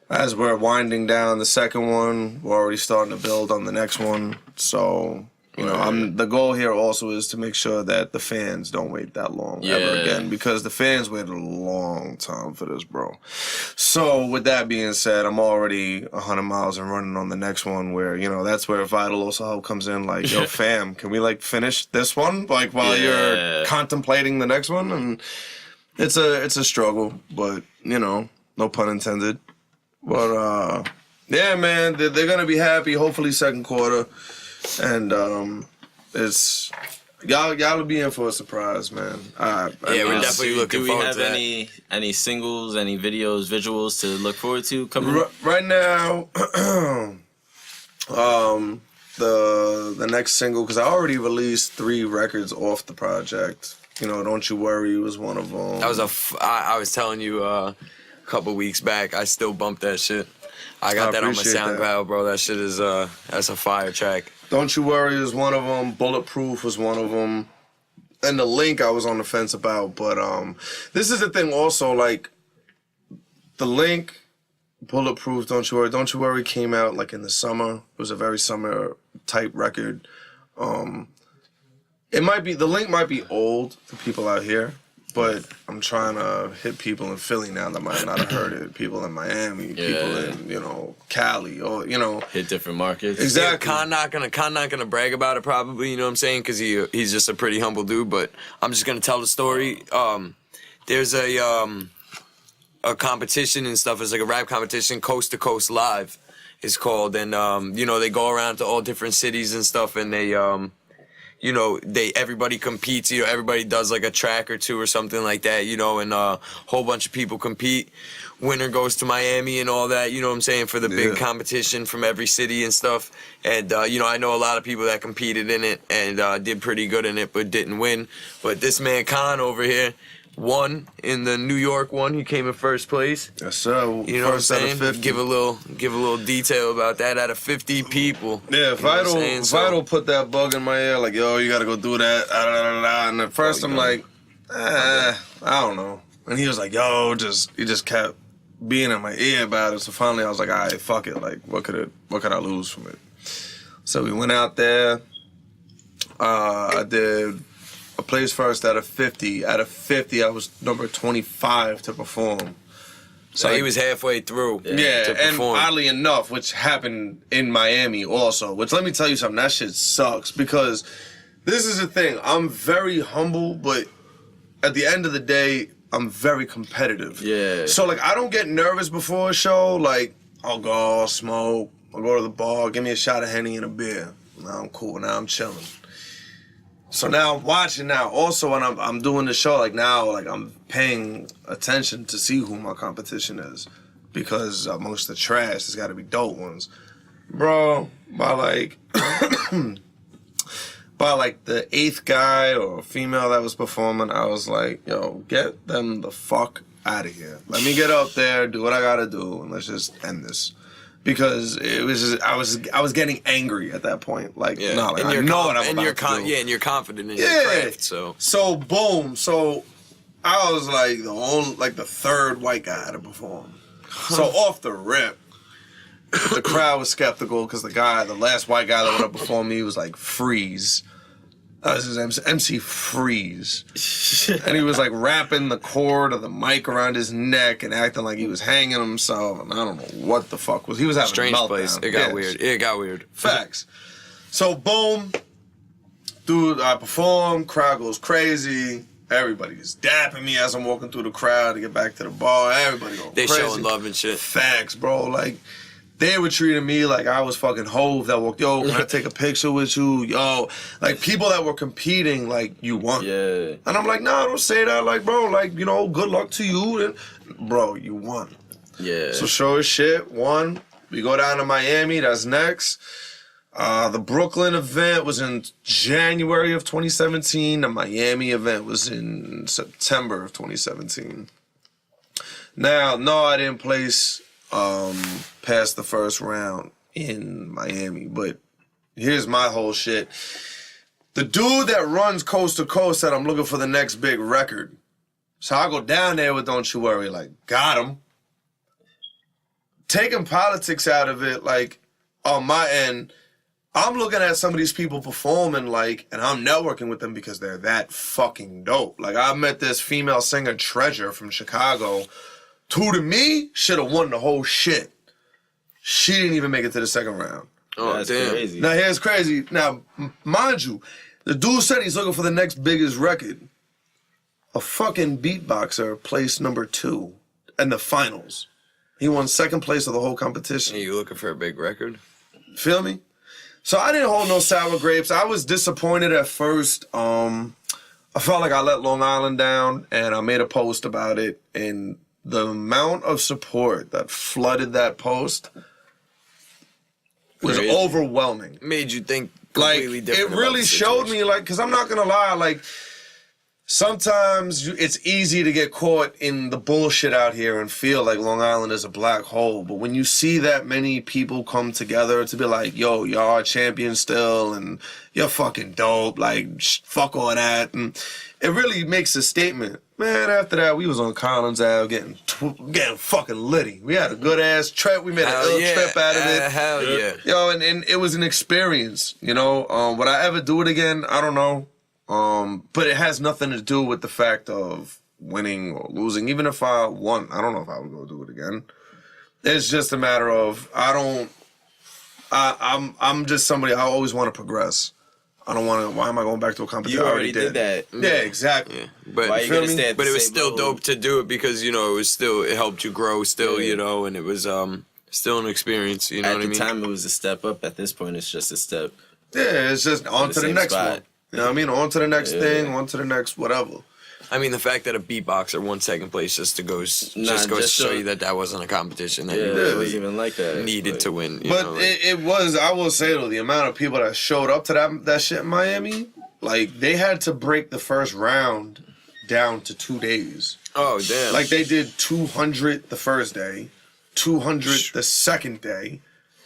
as we're winding down the second one, we're already starting to build on the next one. So, the goal here also is to make sure that the fans don't wait that long ever again. Because the fans waited a long time for this, bro. So, with that being said, I'm already 100 miles and running on the next one where, that's where Vital also help comes in. Like, yo, fam, can we, finish this one? Like, while you're contemplating the next one? And it's a struggle, but, no pun intended. But, yeah, man, they're going to be happy, hopefully second quarter. And it's y'all will be in for a surprise, man. We're definitely looking forward to that. Do we have any singles, any videos, visuals to look forward to coming? Right now, the next single, because I already released 3 records off the project. Don't You Worry was one of them. That was I was telling you a couple weeks back. I still bumped that shit. I got that on my SoundCloud, bro. That shit is that's a fire track. Don't You Worry is one of them. Bulletproof was one of them. And the Link I was on the fence about. But this is the thing also, like, the Link, Bulletproof, Don't You Worry. Don't You Worry came out, like, in the summer. It was a very summer-type record. The Link might be old to people out here. But I'm trying to hit people in Philly now that might not have heard it. People in Miami, people in, Cali, or, Hit different markets. Exactly. Khan not gonna brag about it probably, you know what I'm saying? Because he's just a pretty humble dude, but I'm just gonna tell the story. There's a competition and stuff. It's like a rap competition, Coast to Coast Live, it's called. And, they go around to all different cities and stuff, and they... everybody competes, everybody does like a track or 2 or something like that, and a whole bunch of people compete. Winner goes to Miami and all that, you know what I'm saying, for the big competition from every city and stuff. And, I know a lot of people that competed in it and did pretty good in it, but didn't win. But this man Khan over here won in the New York one. He came in first place. Yes, sir. You know what I'm saying? Give a little detail about that out of 50 people. Yeah, Vital put that bug in my ear, like, yo, you gotta go do that. And at first I'm like, I don't know. And he was like, yo, he just kept being in my ear about it. So finally I was like, all right, fuck it. Like, what could I lose from it? So we went out there. I placed first out of 50. Out of 50, I was number 25 to perform. So he was halfway through. Yeah, to and perform. oddly enough, which happened in Miami also, which let me tell you something, that shit sucks because this is the thing. I'm very humble, but at the end of the day, I'm very competitive. Yeah. So, like, I don't get nervous before a show. Like, I'll go, I'll smoke, I'll go to the bar, give me a shot of Henny and a beer. Now I'm cool, now I'm chilling. So now I'm watching now. Also, when I'm doing the show, like now, like I'm paying attention to see who my competition is. Because amongst the trash, there's got to be dope ones. Bro, by like the 8th guy or female that was performing, I was like, yo, get them the fuck out of here. Let me get up there, do what I got to do, and let's just end this. Because it was just, I was getting angry at that point. Like, no, like, I know what I'm about to do. Yeah, and you're confident in your craft, so. So, boom. So, I was like the 3rd white guy to perform. So, off the rip, the crowd was skeptical because the last white guy that went up before me was like, freeze. That was his MC Freeze. And he was like wrapping the cord of the mic around his neck and acting like he was hanging himself. And I don't know what the fuck was. He was having Strange a meltdown. place. It got weird. It got weird. Facts. So boom, dude, I perform, crowd goes crazy. Everybody's dapping me as I'm walking through the crowd to get back to the bar. Everybody going They crazy. showing love and shit. Facts, bro. Like, they were treating me like I was fucking Hove that walked, yo, can I take a picture with you? Yo, like people that were competing, like, you won. Yeah. And I'm like, nah, don't say that. Like, bro, like, you know, good luck to you. And, bro, you won. Yeah. So show his shit, won. We go down to Miami, that's next. The Brooklyn event was in January of 2017. The Miami event was in September of 2017. Now, no, I didn't place past the first round in Miami, but here's my whole shit. The dude that runs Coast to Coast said I'm looking for the next big record. So I go down there with Don't You Worry, like, got him. Taking politics out of it, like, on my end, I'm looking at some of these people performing, like, and I'm networking with them because they're that fucking dope. Like, I met this female singer, Treasure, from Chicago, who to me should have won the whole shit. She didn't even make it to the second round. Oh, that's damn. crazy. Now, here's crazy. Now, mind you, the dude said he's looking for the next biggest record. A fucking beatboxer placed number 2 in the finals. He won second place of the whole competition. Are you looking for a big record? Feel me? So I didn't hold no sour grapes. I was disappointed at first. I felt like I let Long Island down, and I made a post about it. And the amount of support that flooded that post was Crazy. overwhelming. Made you think Like, completely it different. really showed me, like, because I'm not going to lie, like, sometimes it's easy to get caught in the bullshit out here and feel like Long Island is a black hole. But when you see that many people come together to be like, yo, y'all are champions still, and you're fucking dope, like, fuck all that. And it really makes a statement. Man, after that, we was on Collins Ave getting fucking litty. We had a good-ass trip. We made an ill trip out of it. Hell yeah. Yo, and it was an experience, you know? Would I ever do it again? I don't know. But it has nothing to do with the fact of winning or losing. Even if I won, I don't know if I would go do it again. It's just a matter of I'm just somebody, I always want to progress. I don't want to. Why am I going back to a competition? You I already did that. Yeah, exactly. Yeah. But Why you feel gonna me? stay at But the it was same still level? dope to do it because, you know, it helped you grow still, you know, and it was still an experience, you know At what I the mean? time, it was a step up. At this point, it's just a step. Yeah, it's just on to the same next spot. one. You know what I mean? On to the next thing, on to the next whatever. I mean, the fact that a beatboxer won second place just goes to show you that wasn't a competition that Yeah, you it really wasn't even like that. needed Like, to win. You But know, like- it was, I will say though, the amount of people that showed up to that shit in Miami, like, they had to break the first round down to 2 days. oh, damn. Like, they did 200 the first day, 200 the second day.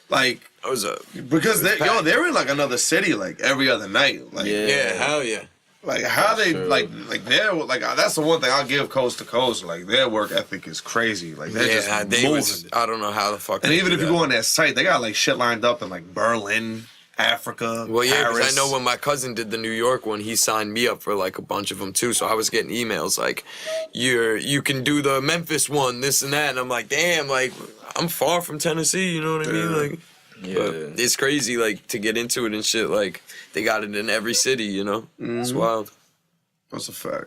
Like, That was because they're in like another city like every other night. Like, yeah, hell yeah. like how they Sure. like they're like that's the one thing I'll give Coast to Coast. Like, their work ethic is crazy. Like, they're just moving. I don't know how the fuck. And they even do if you that. go on their site, they got like shit lined up in like Berlin, Africa, Well, yeah, because Paris. I know when my cousin did the New York one, he signed me up for like a bunch of them too. So I was getting emails like, you can do the Memphis one, this and that, and I'm like, damn, like I'm far from Tennessee, you know what I mean? Like, Yeah. but it's crazy, like to get into it and shit. Like they got it in every city, you know? It's wild. That's a fact.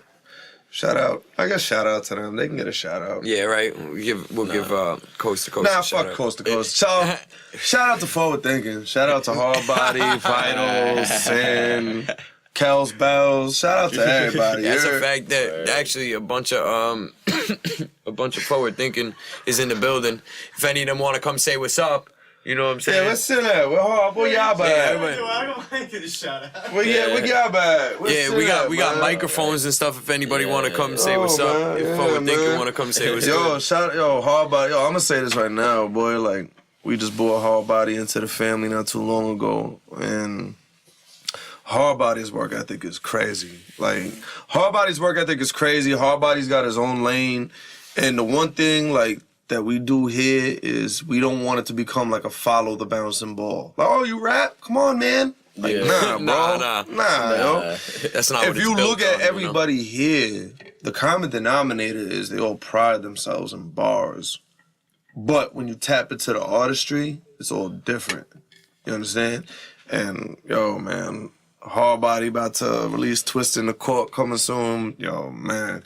Shout out. I guess shout out to them. They can get a shout out. Yeah, right. We'll give Coast to Coast. Nah, a shout fuck out. Coast to Coast. So, shout out to Forward Thinking. Shout out to Hard Body, Vitals, and Kells Bells. Shout out to everybody. That's Yeah. a fact that actually a bunch of Forward Thinking is in the building. If any of them want to come say what's up, you know what I'm saying? Yeah, let's sit there. Where y'all Yeah, at? everybody- I don't want to get a shout out. Where y'all at? Yeah, we got microphones and stuff. If anybody want to come say what's up, man. if Yeah, Forward Thinking man. want to come say what's Yo, up. Hard Body. Yo, I'm gonna say this right now, boy. Like, we just brought Hard Body into the family not too long ago, and Hard Body's work ethic is crazy. Like, Hard Body's work ethic is crazy. Hard Body's got his own lane, and the one thing like that we do here is we don't want it to become like a follow the bouncing ball. Like, oh, you rap? Come on, man. Like, Yeah. nah, bro. Nah, yo. That's not what If it's you built look at on, you know? everybody here, the common denominator is they all pride themselves in bars. But when you tap into the artistry, it's all different. You understand? And, yo, man, Hard Body about to release Twist in the Court coming soon. Yo, man.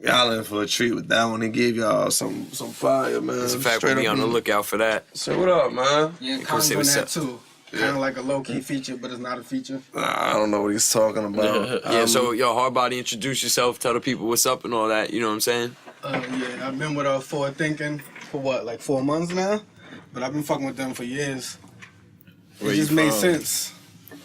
Y'all in for a treat with that one. He gave y'all some fire, man. It's a fact, we'll be on the lookout for that. So what up, man? Yeah, Come Khan's see on what's that up. too. Kind of like a low-key feature, but it's not a feature. I don't know what he's talking about. Yeah, so, yo, Hard Body, introduce yourself, tell the people what's up and all that, you know what I'm saying? Yeah, I've been with Forward Thinking for what, like 4 months now? But I've been fucking with them for years. Where It you just made from? sense.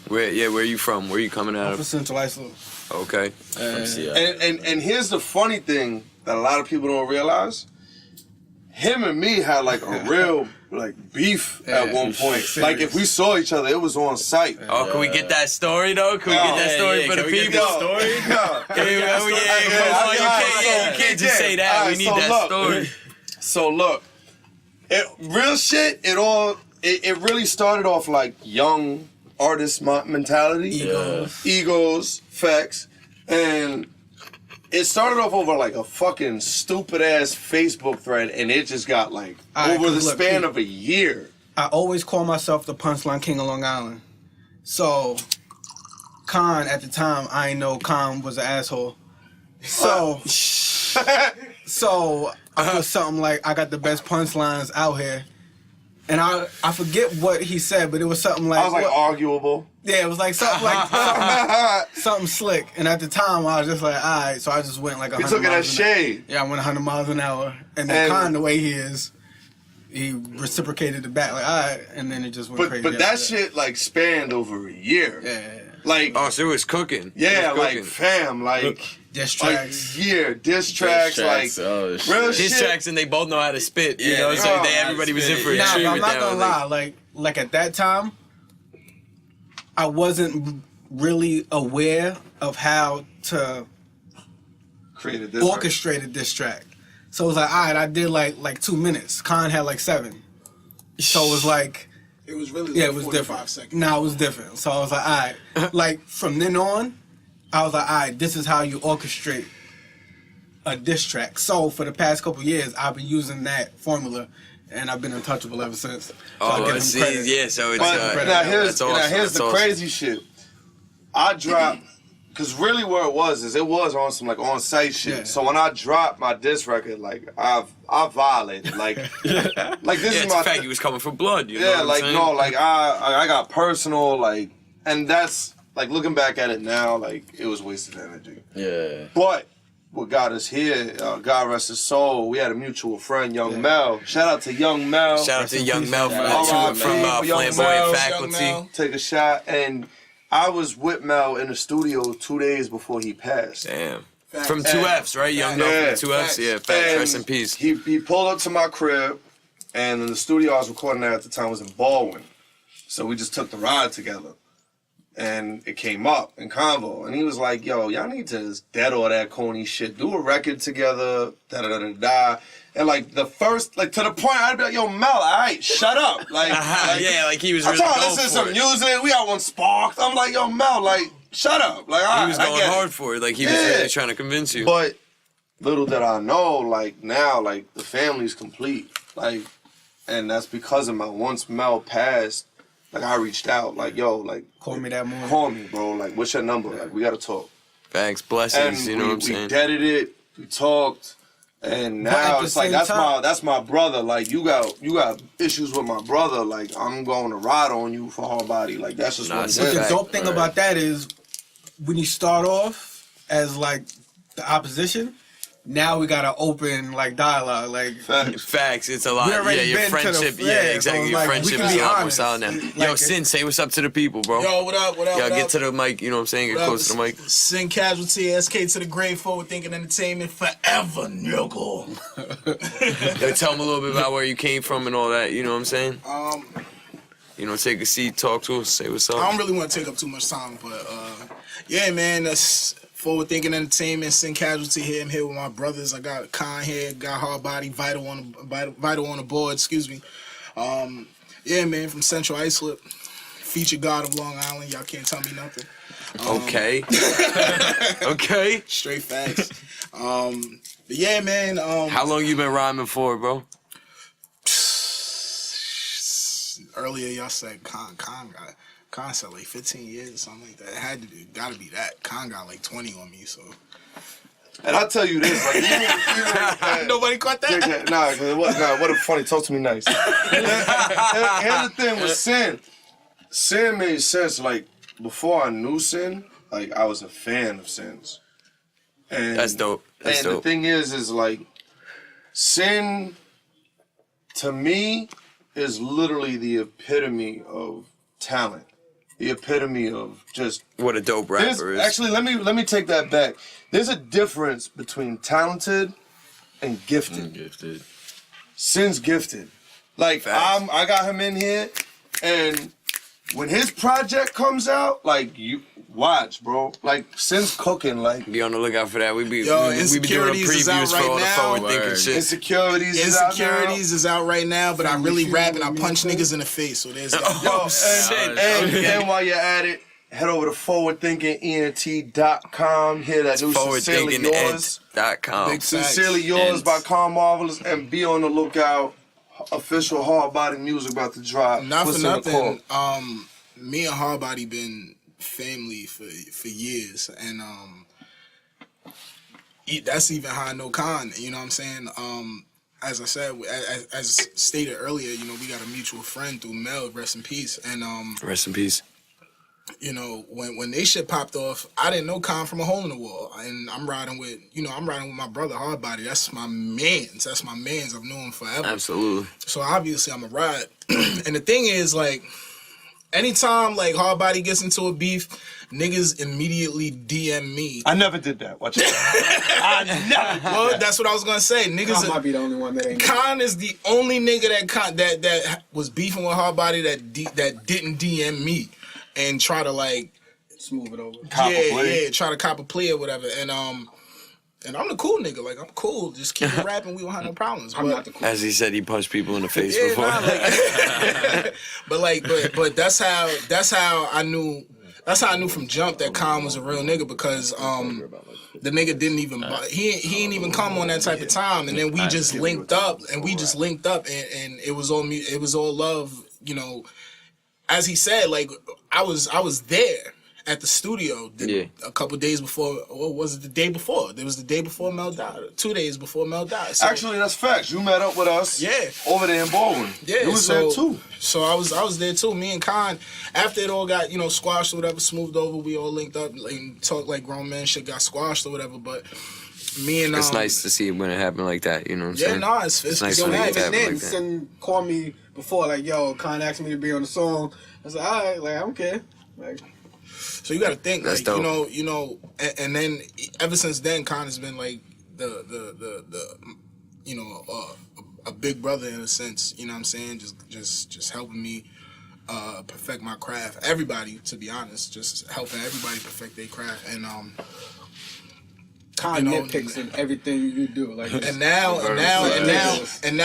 Where are you from? Where you coming out I'm from of? Central Iceland. Okay. From Seattle. And here's the funny thing that a lot of people don't realize. Him and me had like a real like beef at one point. Like if we saw each other, it was on sight. Oh, can we get that story though? Can we get that story for the people? Story? You can't just say that. Alright, We need so that look. story. So look, real shit. It really started off like young artist mentality, egos, facts, and it started off over like a fucking stupid ass Facebook thread, and it just got like Alright, over the 'cause look, span of a year. I always call myself the Punchline King of Long Island. So, Khan, at the time, I ain't know Khan was an asshole. So, I put something like, I got the best punchlines out here. And I forget what he said, but it was something like... I was like arguable. Yeah, it was like something something slick. And at the time, I was just like, all right. So I just went like 100 You took it miles as an hour. shade. Yeah, I went 100 miles an hour. And then Khan, the way he is, he reciprocated it back. Like, all right. And then it just went crazy. But that shit like spanned over a year. Yeah. Like, Oh, so it was cooking. yeah, It was like cooking. fam, like Diss tracks. diss tracks, like Oh, shit. real Diss shit. tracks, and they both know how to spit. You Yeah, know, they so know how to everybody was in spit. for a Nah, treat but I'm with not that gonna one. lie. Like at that time, I wasn't really aware of how to Created this. orchestrate a diss track. So it was like, all right, I did like 2 minutes. Khan had like 7. So it was like, It was really yeah, like it was 45 different. seconds. Nah, it was different. So I was like, all right. Like from then on, I was like, all right, this is how you orchestrate a diss track. So for the past couple years, I've been using that formula, and I've been untouchable ever since. So I give Oh, him see, credit. yeah, so it's... But now here's that's awesome. here's That's the awesome. crazy shit. I dropped because really where it was on some like on site shit. Yeah. So when I dropped my diss record, like I violated like like this Yeah, is it's my a fact. He was coming for blood. You know yeah what like I'm saying? no like I got personal like, and that's like looking back at it now, like it was wasted energy. Yeah. But what got us here, God rest his soul, we had a mutual friend, Young Mel. Shout out to Young Mel. Shout out to Young Mel for Shout that out too, to from Young Mel. Flamboyant Young Faculty. Mel. Take a shot. And I was with Mel in the studio 2 days before he passed. Damn. Facts. From 2Fs, right? Young Mel Yeah. from the 2Fs? Facts. Yeah, facts. And Rest in peace. He pulled up to my crib, and in the studio I was recording at the time was in Baldwin. So we just took the ride together. And it came up in convo. And he was like, yo, y'all need to just dead all that corny shit. Do a record together, da-da-da-da-da. And like the first, like to the point, I'd be like, yo, Mel, all right, shut up. Like, Yeah, like he was I'm really trying to going listen to for some it. music. We got one sparked. I'm like, yo, Mel, like, shut up. Like, all He right, was I going get it. hard for it. Like he was Yeah. really trying to convince you. But little did I know, like now, like the family's complete. Like, and that's because of once Mel passed, like I reached out, like, yo, like Call me that morning. call me, bro. Like, what's your number? Like, we gotta talk. Facts, And blessings, you know we, what I'm we saying? deaded it, we talked, and But at now the it's like same time- that's my brother. Like you got issues with my brother, like I'm going to ride on you for Hard Body. Like that's just Nah, what it's it But is. the fact, dope thing right. about that is when you start off as like the opposition, now we gotta open like dialogue. Like Facts. Facts, it's a lot. We Yeah, already your been to the- friendship. yeah, Yeah, so exactly. it's Your like, we friendship can is be a lot more honest. solid now. Like, Yo, Sin, say what's up to the people, bro. Yo, what up, what up, Yo, what get up? to the mic, you know what I'm saying? Get What up? close to the mic. Sin Casualty, SK to the grave, Forward Thinking Entertainment, forever, nigga. Yo, tell them a little bit about where you came from and all that, you know what I'm saying? You know, take a seat, talk to us, say what's I up. don't really want to take up too much time, but yeah, man, that's Forward Thinking Entertainment, Sin Casualty here. I'm here with my brothers. I got Khan here, got Hard Body, Vital on the board, excuse me. Yeah, man, from Central Iceland. feature god of Long Island. Y'all can't tell me nothing. Okay. Okay. Straight facts. But yeah, man. How long you been rhyming for, bro? Earlier, y'all said Con said like 15 years or something like that. It had to be, gotta be that. Con got like 20 on me, so. And I'll tell you this, like, even Nobody caught that? Nah, cause it was, what a funny, talk to me nice. Here's the thing with Sin. Sin made sense, like, before I knew Sin, like, I was a fan of Sin's. And, That's dope. That's dope. dope. The thing is like, Sin, to me, is literally the epitome of talent. The epitome of just... What a dope rapper is. Actually, let me take that back. There's a difference between talented and gifted. Gifted. Sin's gifted. Like, I got him in here, and when his project comes out, like, you watch, bro. Like, Sin's cooking, like... Be on the lookout for that. We be doing Insecurities is out previews for right all the now. forward-thinking shit. Insecurities is out right now, but I really rap and I punch niggas in the face, so there's that. And while you're at it, head over to forwardthinkingent.com. Hear that new Sincerely Yours. Forwardthinkingent.com. Sincerely Yours by Con Marvelous, and be on the lookout. Official Hard Body Music about to drop. Not for nothing. Me and Hard Body been family for years, and that's even how I know Con. You know what I'm saying? As I said, as stated earlier, you know, we got a mutual friend through Mel. Rest in peace. And rest in peace. You know, when they shit popped off, I didn't know Con from a hole in the wall, and I'm riding with my brother Hard Body. That's my mans. I've known him forever. Absolutely. So obviously I'm a ride. And the thing is, like, anytime like Hard Body gets into a beef, niggas immediately DM me. I never did that. Watch it. I never did Well, that's what I was gonna say. Niggas Con might be the only one that ain't. Con is the only nigga that was beefing with Hard Body that didn't DM me and try to like smooth it over. Try to cop a plea or whatever. And I'm the cool nigga. Like, I'm cool. Just keep it rapping. We won't have no problems. I'm not the cool. As he said, he punched people in the face before. Nah, but that's how I knew. That's how I knew from jump that Con was a real nigga, because the nigga didn't even he ain't even come on that type of time, and then we just linked up and it was all love, you know. As he said, like, I was there at the studio a couple days before, or was it the day before? It was the day before Mel died, 2 days before Mel died. So, actually, that's facts. You met up with us over there in Baldwin. Yeah. You was there too. So I was there too. Me and Con, after it all got, you know, squashed or whatever, smoothed over, we all linked up and talked like grown men. Shit got squashed or whatever, but me and... it's nice to see it when it happened like that, you know what I'm saying? Yeah, no, it's nice Yo, when it even happened then, like that. Sin called me before, like, yo, Con asked me to be on the song. I was like, all right, like, I don't care. Like, so you got to think, that's like, dope. you know, and then ever since then, Con has been like the you know, a big brother in a sense. You know what I'm saying? Just helping me perfect my craft. Everybody, to be honest, just helping everybody perfect their craft. And Con nitpicks in everything you do. Like, and now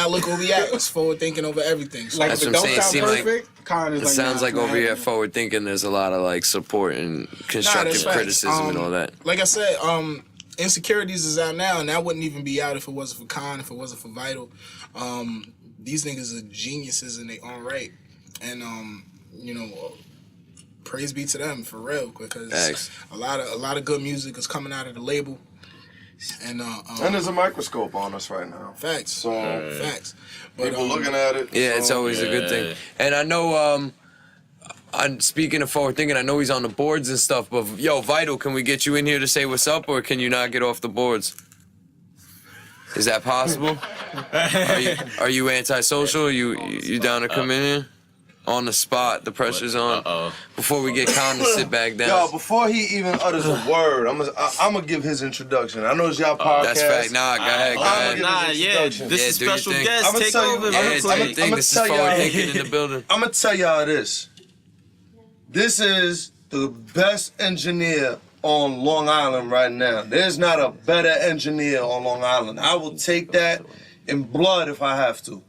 look where we at. It's forward thinking over everything. So like, That's if it what I'm don't saying. sound Seem perfect, Con is It like, sounds like over here at Forward Thinking, there's a lot of like support and constructive facts. criticism and all that. Like I said, Insecurities is out now, and that wouldn't even be out if it wasn't for Con, if it wasn't for Vital. These niggas are geniuses in their own right, and you know, praise be to them for real, because a lot of good music is coming out of the label. And there's a microscope on us right now. Facts. So facts. But people looking at it. Yeah, it's always a good thing. And I know, speaking of Forward Thinking, I know he's on the boards and stuff, but yo, Vital, can we get you in here to say what's up, or can you not get off the boards? Is that possible? Are you antisocial? You down to come in here? On the spot, the pressure's on. Before we get Con to sit back down. Yo, before he even utters a word, I'm gonna give his introduction. I know it's y'all podcast. That's fact. Nah, go ahead. This is special guest. I'ma Take tell you- over, I'ma man. tell you- I'ma This is tell y'all- Forward Thinking in the building. I'm gonna tell y'all this. This is the best engineer on Long Island right now. There's not a better engineer on Long Island. I will take that in blood if I have to.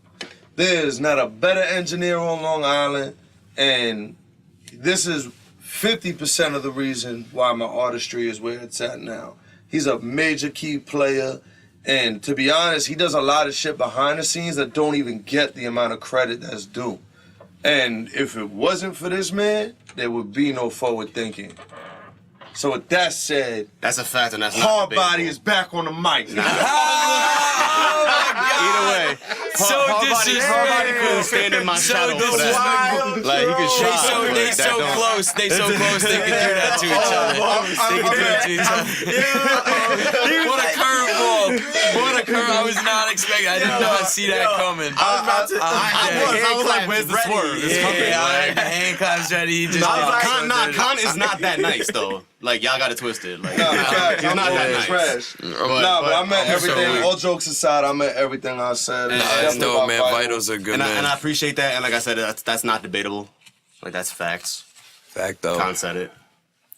There's not a better engineer on Long Island, and this is 50% of the reason why my artistry is where it's at now. He's a major key player, and to be honest, he does a lot of shit behind the scenes that don't even get the amount of credit that's due. And if it wasn't for this man, there would be no forward thinking. So with that said, that's a fact, and that's not Hard Body is back on the mic. Either way, Hard Body couldn't stand in my shadow for that. Like he could try. They so close. They so close. They can do that to each other. They can do it to each other. What a curveball! What a curve! I was not expecting. I did not see that coming. I was like, where's the swerve? Yeah, hand claps ready. Con is not that nice though. Like y'all got it twisted. Like he's not that nice. Trash. But I meant everything. All jokes aside, I meant everything I said. That's dope, man. Vital's a good man. And I appreciate that. And like I said, that's not debatable. Like that's facts. Fact though. Con said it.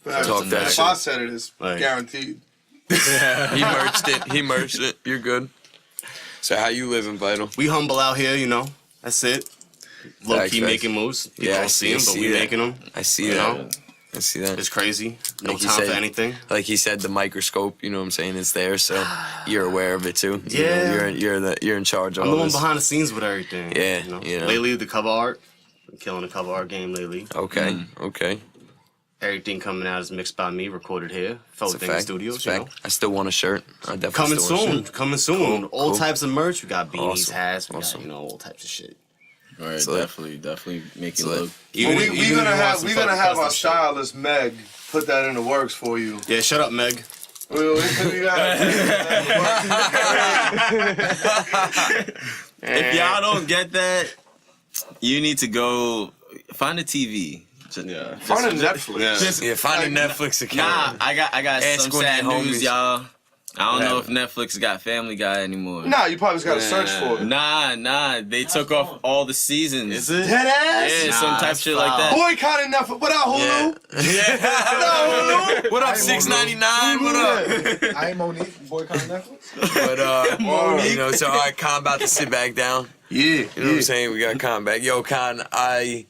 Talk that shit. If I said it, it's guaranteed. He merged it. You're good. So how you living, Vital? We humble out here, you know. That's it. Low key making moves. People don't see them, but we making them. I see that. I see that. It's crazy. No time for anything. Like he said, the microscope. You know what I'm saying? It's there, so you're aware of it too. Yeah. You're in charge of I'm all the one this. behind the scenes with everything. Yeah. You know? You know. Lately, the cover art. Been killing the cover art game lately. Okay. Okay. Everything coming out is mixed by me, recorded here. Thinking Studios. You know? I still want a shirt. I definitely Coming soon. Cool. All types of merch. We got beanies, hats. We Awesome. got all types of shit. All right, definitely make it look. We're gonna have our stylist Meg put that in the works for you. Yeah, shut up, Meg. If y'all don't get that, you need to go find a TV. Find a Netflix. Find a Netflix account. Nah, I got some sad news, y'all. I don't know if Netflix got Family Guy anymore. Nah, you probably just gotta search for it. Nah. They took off all the seasons. Is it? Dead ass? Yeah, some type shit like that. Boycotting Netflix. What up, Hulu? Yeah. What up, $6.99? What up? I ain't Monique. Boycotting Netflix. But you know, so all right, Con about to sit back down. Yeah. You know what I'm saying? We got Con back. Yo, Con, I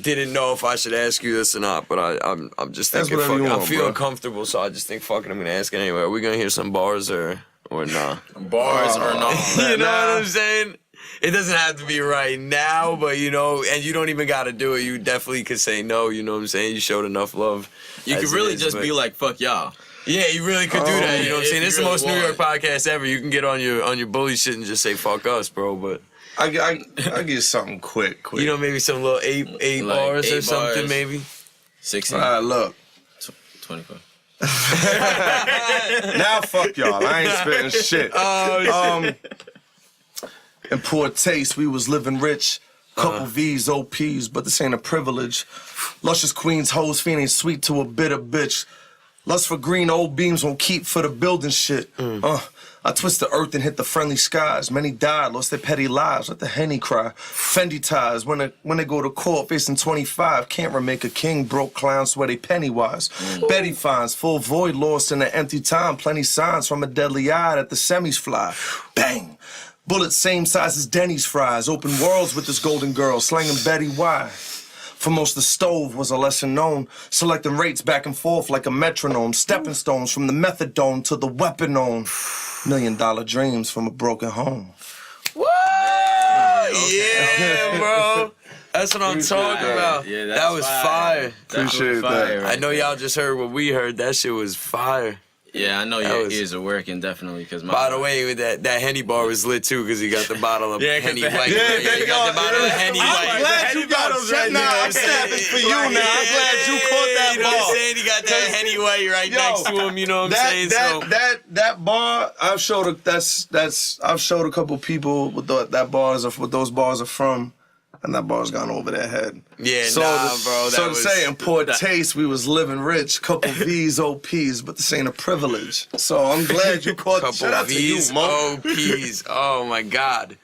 didn't know if I should ask you this or not, but I'm just thinking, I'm feeling comfortable, so I just think, fuck it, I'm gonna ask it anyway. Are we gonna hear some bars or nah? Bars or not? You know what I'm saying? It doesn't have to be right now, but you know, and you don't even gotta do it. You definitely could say no. You know what I'm saying? You showed enough love. You could really just be like, fuck y'all. Yeah, you really could do that. You know what I'm saying? This is the most really New York podcast ever. You can get on your bully shit and just say fuck us, bro. But I get something quick. You know, maybe some little eight Like bars 8 or something, bars. maybe. 16. Look. 25. Now fuck y'all. I ain't spitting shit. In poor taste, we was living rich. Couple V's, OPs, but this ain't a privilege. Luscious queens, hoes, feeling sweet to a bitter bitch. Lust for green, old beams won't keep for the building shit. I twist the earth and hit the friendly skies. Many died, lost their petty lives. Let the Henny cry. Fendi ties when they go to court facing 25. Can't remake a king. Broke clowns swear they Pennywise. Betty finds full void lost in an empty time. Plenty signs from a deadly eye that the semis fly. Bang. Bullets same size as Denny's fries. Open worlds with this golden girl slanging Betty Y. For most, the stove was a lesson known. Selecting rates back and forth like a metronome. Stepping stones from the methadone to the weapon on. $1 million dreams from a broken home. Woo! Yeah, bro. That's what I'm talking about. Yeah, that was fire. Appreciate that. I know y'all just heard what we heard. That shit was fire. Yeah, I know your ears are working, definitely. By the way, with that Henny bar was lit too, because he got the bottle of Henny White. He got the bottle of Henny White. I'm glad you got it. I'm snapping for you now. I'm glad you caught that ball. You know what I'm saying? He got that Henny White right next to him. You know what I'm saying? That bar, I've showed a couple people what those bars are from. And that bar's gone over their head. Yeah, bro. So I'm saying, poor taste, we was living rich. Couple V's, OPs, but this ain't a privilege. So I'm glad you caught couple shout out V's, to you, Moke. OPs. Oh my God.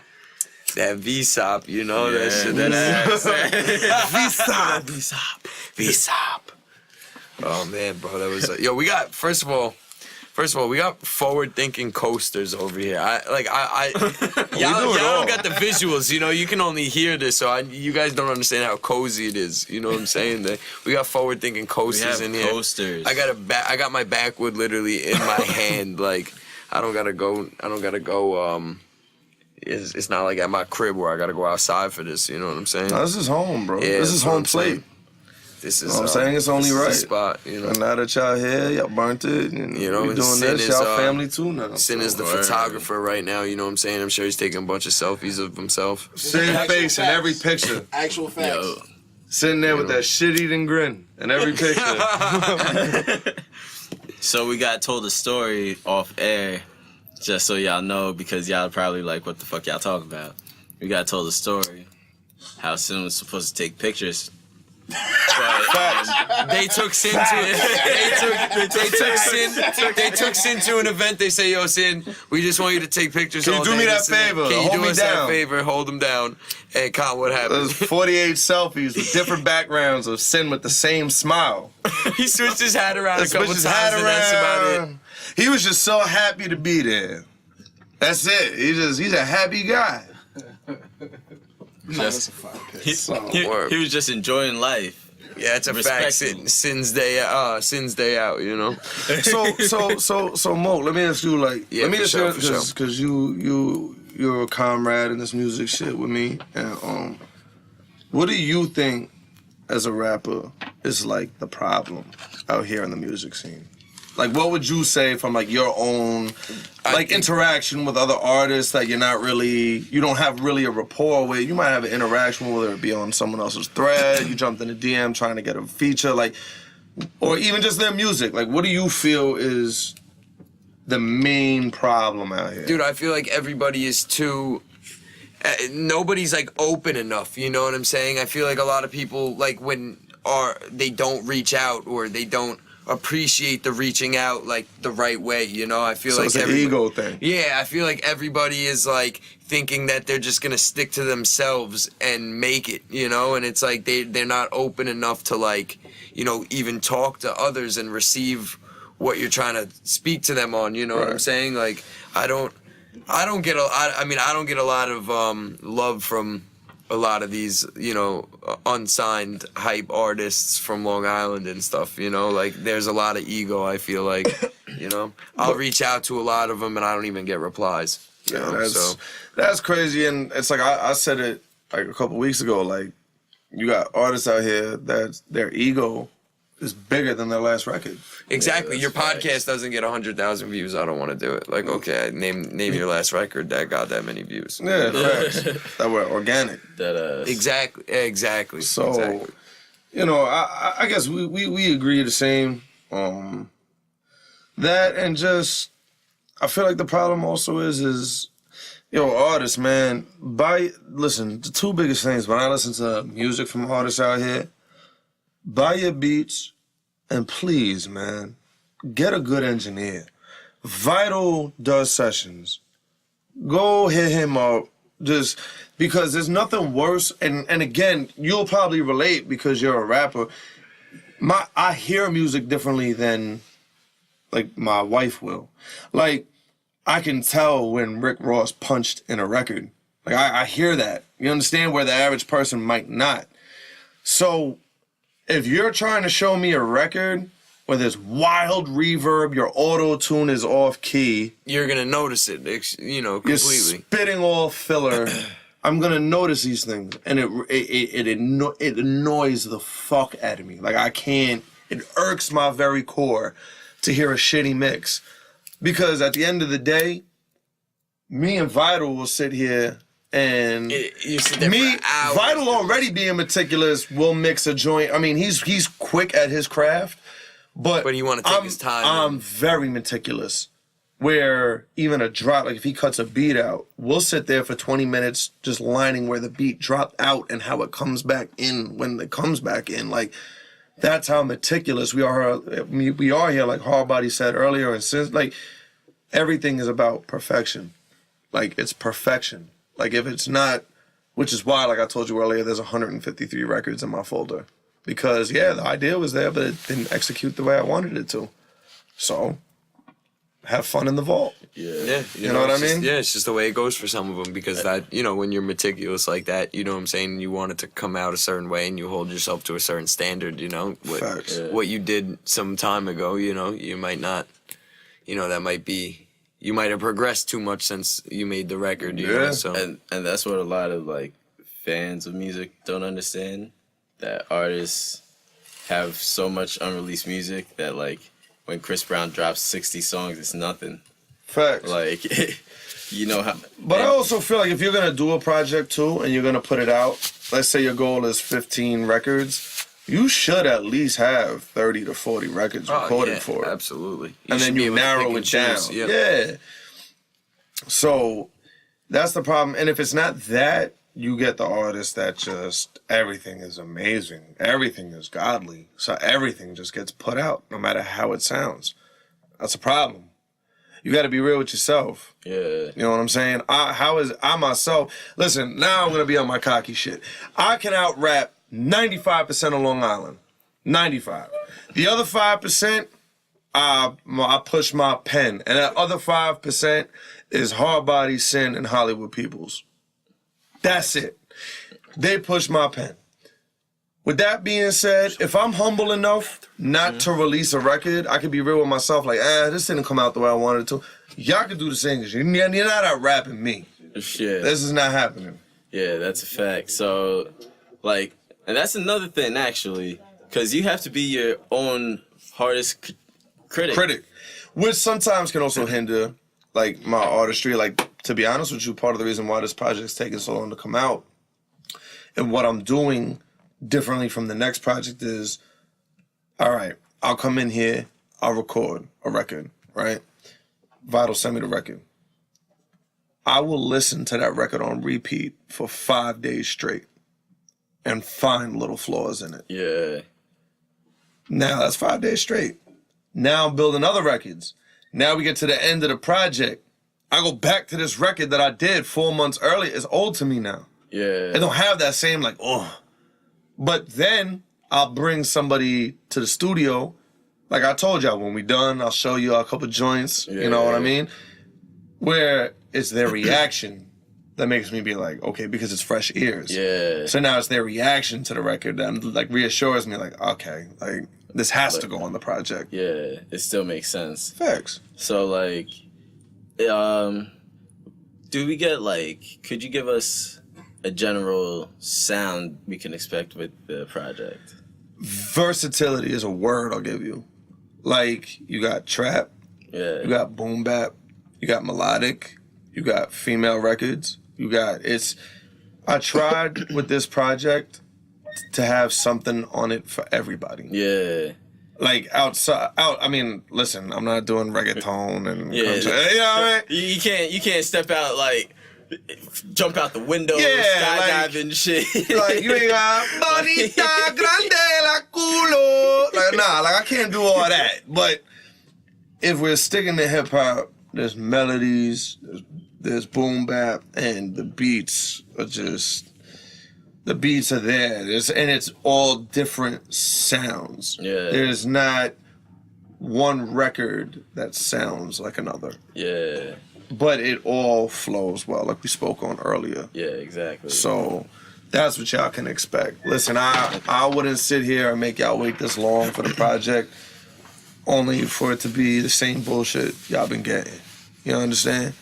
That VSOP, you know that shit. VSOP. Oh man, bro, that was yo. We got first of all, First of all, we got forward-thinking coasters over here. Y'all don't got the visuals, you know. You can only hear this, so you guys don't understand how cozy it is. You know what I'm saying? We got forward-thinking coasters in here. Coasters. I got my backwood literally in my hand. Like I don't gotta go. It's not like at my crib where I gotta go outside for this. You know what I'm saying? No, this is home, bro. Yeah, this is home plate. This is. You know what I'm saying? It's only right. Spot, you know. And now that y'all here, y'all burnt it, and you know, we doing this. Y'all family too now. Sin is the photographer right now. You know what I'm saying? I'm sure he's taking a bunch of selfies of himself. Same face in every picture. Actual facts. Yo. Sitting there with that shit-eating grin in every picture. So we got told a story off air, just so y'all know, because y'all probably like, what the fuck y'all talking about? We got told a story how Sin was supposed to take pictures. But They took Sin to an event. They say, "Yo, Sin, we just want you to take pictures." Can you all do day. me that This and favor? Can you Hold do me us down. that favor? Hold him down. And Con, what happened? There's 48 selfies with different backgrounds of Sin with the same smile. He switched his hat around a couple Switched times, his hat and that's about it. around. He was just so happy to be there. That's it. He's a happy guy. No, that's a fire pick. he was just enjoying life. Yeah, it's a fact. Respecting. Sin's day out. You know. So Moke, let me ask you, like, Yeah, let me for ask sure, you, for sure. because you're a comrade in this music shit with me, and what do you think as a rapper is like the problem out here in the music scene? Like, what would you say from like your own interaction with other artists that you don't have really a rapport with? You might have an interaction, whether it be on someone else's thread, you jumped in a DM trying to get a feature, like, or even just their music. Like, what do you feel is the main problem out here? Dude, I feel like everybody is too. Nobody's like open enough. You know what I'm saying? I feel like a lot of people like they don't reach out or they don't appreciate the reaching out like the right way, you know? I feel so like it's an ego thing. Yeah, I feel like everybody is like thinking that they're just gonna stick to themselves and make it, you know? And it's like they're not open enough to like, you know, even talk to others and receive what you're trying to speak to them on, you know what I'm saying? Like I don't get a lot of love from a lot of these, you know, unsigned hype artists from Long Island and stuff, you know? Like, there's a lot of ego, I feel like, you know? I'll reach out to a lot of them and I don't even get replies. You know? That's crazy, and it's like, I said it like a couple weeks ago, like, you got artists out here that their ego is bigger than their last record. Exactly. Yeah, your facts. podcast doesn't get 100,000 views. I don't want to do it. Like, okay, name your last record that got that many views. Yeah, facts. That were organic. Exactly. So, exactly. You know, I guess we agree the same. That and just, I feel like the problem also is yo, artists, man, listen, the two biggest things when I listen to music from artists out here, buy your beats, and please, man, get a good engineer. Vital does sessions. Go hit him up, just because there's nothing worse. And again, you'll probably relate because you're a rapper. I hear music differently than like my wife will. Like, I can tell when Rick Ross punched in a record. Like, I hear that. You understand, where the average person might not. So if you're trying to show me a record where there's wild reverb, your auto-tune is off key, you're going to notice it, you know, completely. You're spitting all filler. I'm going to notice these things. And it annoys the fuck out of me. Like, I can't, it irks my very core to hear a shitty mix. Because at the end of the day, me and Vital will sit here and you sit there for hours. Vital already being meticulous will mix a joint. I mean, he's quick at his craft, but he want to take his time. I'm very meticulous. Where even a drop, like if he cuts a beat out, we'll sit there for 20 minutes just lining where the beat dropped out and how it comes back in when it comes back in. Like, that's how meticulous we are. We are here, like Hardbody said earlier, and since like everything is about perfection. Like, it's perfection. Like, if it's not, which is why, like I told you earlier, there's 153 records in my folder. Because, yeah, the idea was there, but it didn't execute the way I wanted it to. So, have fun in the vault. Yeah, you know what I it's just- mean? Yeah, it's just the way it goes for some of them because that, you know, when you're meticulous like that, you know what I'm saying, you want it to come out a certain way and you hold yourself to a certain standard, you know, what you did some time ago, you know, you might not, you know, that might be, you might have progressed too much since you made the record, you know, so. And that's what a lot of, like, fans of music don't understand, that artists have so much unreleased music that, like, when Chris Brown drops 60 songs, it's nothing. Facts. Like, you know how. But I also feel like if you're gonna do a project too and you're gonna put it out, let's say your goal is 15 records, you should at least have 30 to 40 records recorded for it. Absolutely. And then you narrow it down. Yeah. So that's the problem. And if it's not that, you get the artist that just everything is amazing. Everything is godly. So everything just gets put out, no matter how it sounds. That's a problem. You got to be real with yourself. Yeah. You know what I'm saying? I myself, listen, now I'm going to be on my cocky shit. I can out-rap 95% of Long Island. 95. The other 5%, I push my pen. And that other 5% is Hard Body, Sin, and Hollywood Peoples. That's it. They push my pen. With that being said, if I'm humble enough not to release a record, I can be real with myself, like, this didn't come out the way I wanted it to. Y'all can do the same. You're not out rapping me. Shit. This is not happening. Yeah, that's a fact. So, like, and that's another thing, actually, because you have to be your own hardest critic. Which sometimes can also hinder, like, my artistry. Like, to be honest with you, part of the reason why this project's taking so long to come out and what I'm doing differently from the next project is, all right, I'll come in here, I'll record a record, right? Vital send me the record. I will listen to that record on repeat for 5 days straight and find little flaws in it. Yeah. Now that's 5 days straight. Now I'm building other records. Now we get to the end of the project. I go back to this record that I did 4 months earlier. It's old to me now. Yeah. I don't have that same, like, oh. But then I'll bring somebody to the studio. Like I told y'all, when we done, I'll show you a couple joints. You know what I mean? Where it's their reaction that makes me be like, okay, because it's fresh ears. Yeah. So now it's their reaction to the record that like reassures me, like, okay, like this has to go on the project. Yeah, it still makes sense. Facts. So like, do we get like? Could you give us a general sound we can expect with the project? Versatility is a word I'll give you. Like, you got trap, you got boom bap, you got melodic, you got female records, I tried with this project to have something on it for everybody. Yeah. Like I mean, listen, I'm not doing reggaeton and country, you know what I mean? You can't step out like jump out the window, skydiving and shit. Like you ain't got bonita grande la culo. Like nah, like I can't do all that. But if we're sticking to hip hop, there's melodies, there's boom bap, and the beats are there. And it's all different sounds. Yeah. There's not one record that sounds like another. Yeah. But it all flows well, like we spoke on earlier. Yeah, exactly. So that's what y'all can expect. Listen, I wouldn't sit here and make y'all wait this long for the project only for it to be the same bullshit y'all been getting. You understand?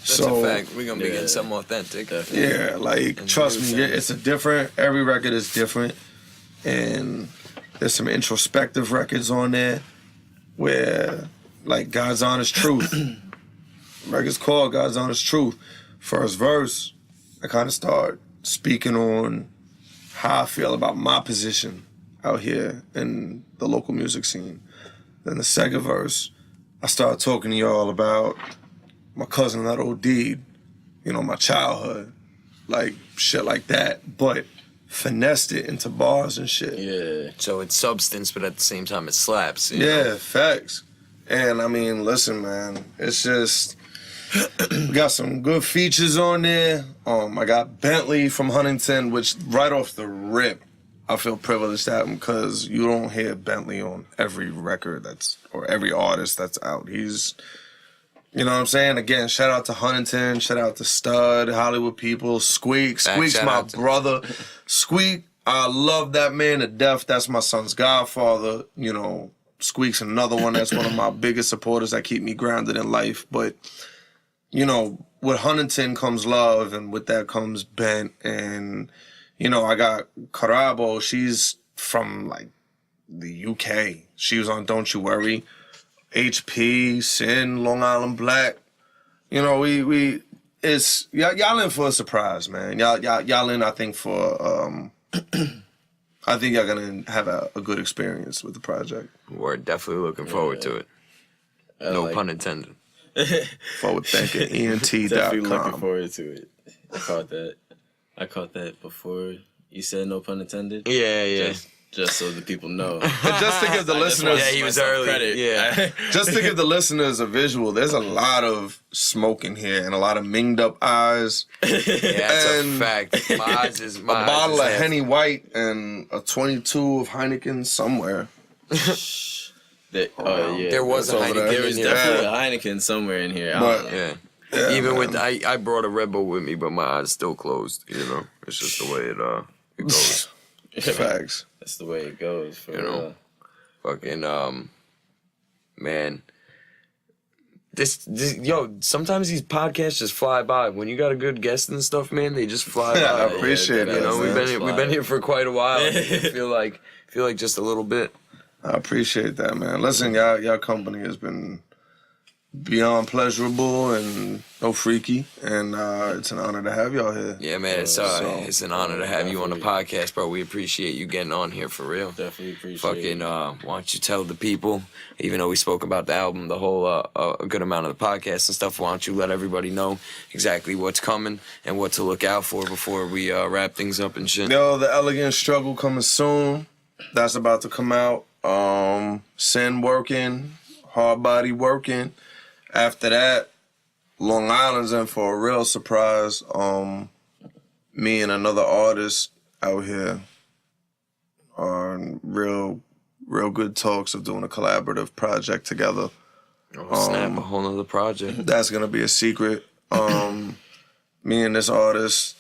That's a fact. We're going to be getting something authentic. Yeah, like, and trust me, every record is different. And there's some introspective records on there where, like, God's Honest Truth. Record's called God's Honest Truth. First verse, I kind of start speaking on how I feel about my position out here in the local music scene. Then the second verse, I start talking to y'all about my cousin that OD'd, you know, my childhood, like shit like that, but finessed it into bars and shit. Yeah. So it's substance, but at the same time it slaps. You know? Facts. And I mean, listen, man, it's just, we got some good features on there. I got Bentley from Huntington, which right off the rip, I feel privileged to have him because you don't hear Bentley on every record or every artist that's out. He's You know what I'm saying? Again, shout out to Huntington, shout out to Stud, Hollywood People, Squeak. Squeak's my brother. Squeak, I love that man to death. That's my son's godfather. You know, Squeak's another one that's one of my biggest supporters that keep me grounded in life. But, you know, with Huntington comes love, and with that comes Bent. And, you know, I got Karabo. She's from, like, the UK. She was on Don't You Worry. HP, Sin, Long Island Black. You know, we it's y'all in for a surprise, man. Y'all in, I think, for I think y'all gonna have a good experience with the project. We're definitely looking forward to it. No pun intended. Forward thinking ENT.com. Definitely looking forward to it. I caught that before you said no pun intended. Yeah. Just so the people know. But just to give the listeners, he was early. Credit. Yeah. Just to give the listeners a visual, there's a lot of smoke in here and a lot of minged up eyes. Yeah, that's a fact. My eyes is a bottle of Henny White and a 22 of Heineken somewhere. There was a Heineken. There was definitely a Heineken somewhere in here. Yeah, even man. with I brought a Red Bull with me, but my eyes still closed. You know, it's just the way it goes. Facts. That's the way it goes. For real. Fucking man. This sometimes these podcasts just fly by. When you got a good guest and stuff, man, they just fly by. I appreciate it. You know, we've been here for quite a while. I feel like just a little bit. I appreciate that, man. Listen, y'all company has been beyond pleasurable and no freaky, and it's an honor to have y'all here. Yeah, man, it's an honor to have you on the podcast, bro. We appreciate you getting on here for real. Definitely appreciate it. Why don't you tell the people, even though we spoke about the album, the whole a good amount of the podcast and stuff, why don't you let everybody know exactly what's coming and what to look out for before we wrap things up and shit. Yo, The Elegant Struggle coming soon. That's about to come out. Sin working, Hard Body working. After that, Long Island's in for a real surprise. Me and another artist out here are in real good talks of doing a collaborative project together. Snap, a whole nother project. That's gonna be a secret. Me and this artist,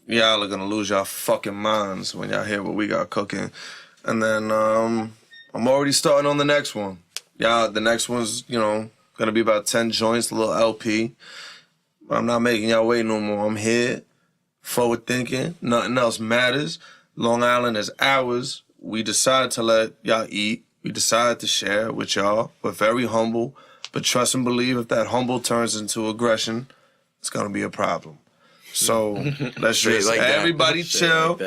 y'all are gonna lose y'all fucking minds when y'all hear what we got cooking. And then I'm already starting on the next one. The next one's, you know, gonna be about 10 joints, a little LP. But I'm not making y'all wait no more. I'm here, forward thinking, nothing else matters. Long Island is ours. We decided to let y'all eat. We decided to share with y'all. We're very humble, but trust and believe if that humble turns into aggression, it's gonna be a problem. So let's just everybody chill.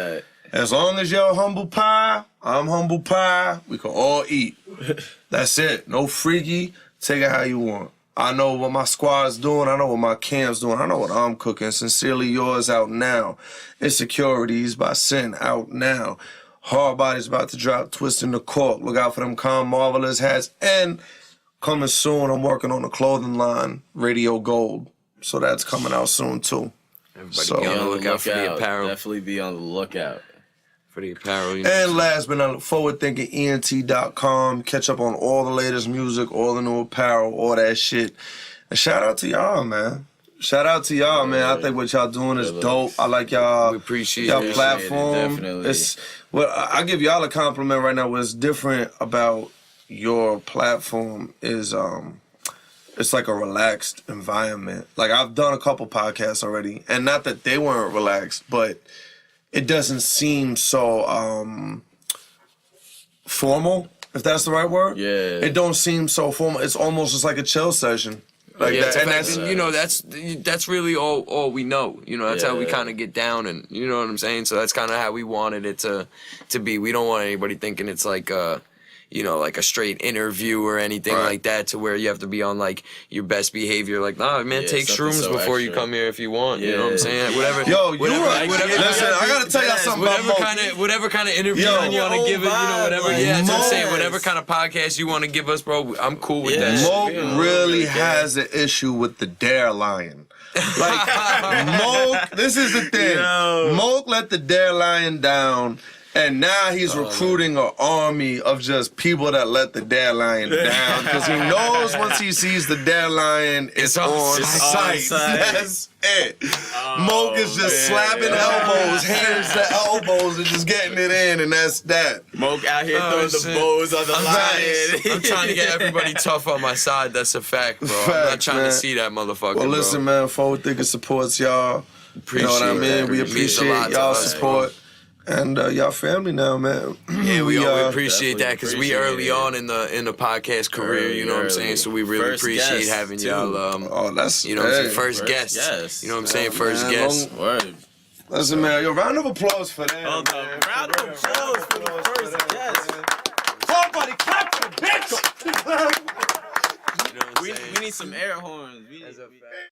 As long as y'all humble pie, I'm humble pie, we can all eat. That's it. No freaky. Take it how you want. I know what my squad's doing. I know what my camp's doing. I know what I'm cooking. Sincerely Yours out now. Insecurities by Sin out now. Hard Body's about to drop Twisting the Cork. Look out for them Calm Marvelous hats. And coming soon, I'm working on a clothing line, Radio Gold. So that's coming out soon too. Everybody be on the lookout for the apparel. Definitely be on the lookout for the apparel. You know. And last but not forwardthinkingent.com. Catch up on all the latest music, all the new apparel, all that shit. And shout out to y'all, man. Shout out to y'all, man. I think what y'all doing is dope. I like y'all. We appreciate y'all it. platform. Definitely. It's well, I give y'all a compliment right now. What's different about your platform is it's like a relaxed environment. Like I've done a couple podcasts already, and not that they weren't relaxed, but it doesn't seem so formal, if that's the right word. Yeah. It don't seem so formal. It's almost just like a chill session. Like yeah, that, and that's you know that's really all we know. You know, that's how we kind of get down, and you know what I'm saying. So that's kind of how we wanted it to be. We don't want anybody thinking it's like you know, like a straight interview or anything like that, to where you have to be on like your best behavior. Like, nah, man, take shrooms before you come here if you want. You know what I'm saying? Whatever. Yo, whatever, listen, I gotta tell y'all something about Moke. Whatever kind of interview you want to give it, you know, whatever. Yeah, that's what I'm saying. Whatever kind of podcast you want to give us, bro, I'm cool with that. Moke really has an issue with the Dare Lion. Like, Moke, this is the thing. Moke let the Dare Lion down. And now he's recruiting an army of just people that let the deadline down because he knows once he sees the deadline, it's on sight. That's it. Moke is just slapping elbows, hands to elbows, and just getting it in, and that's that. Moke out here throwing the bows on the line. I'm trying to get everybody tough on my side. That's a fact, bro. I'm not trying to see that motherfucker. Well, listen, man, Forward Thinking supports y'all. You know what I mean? We appreciate y'all's support. And y'all family now, man. Yeah, we appreciate that because we early on in the podcast career, you know what I'm saying? So we really appreciate having y'all. That's you know what I'm saying? First guest. Yes. You know what I'm saying? First guest. Word. Listen, man, yo, round of applause for that. Round of applause for the first guest. Somebody clap for the bitch. We need some air horns.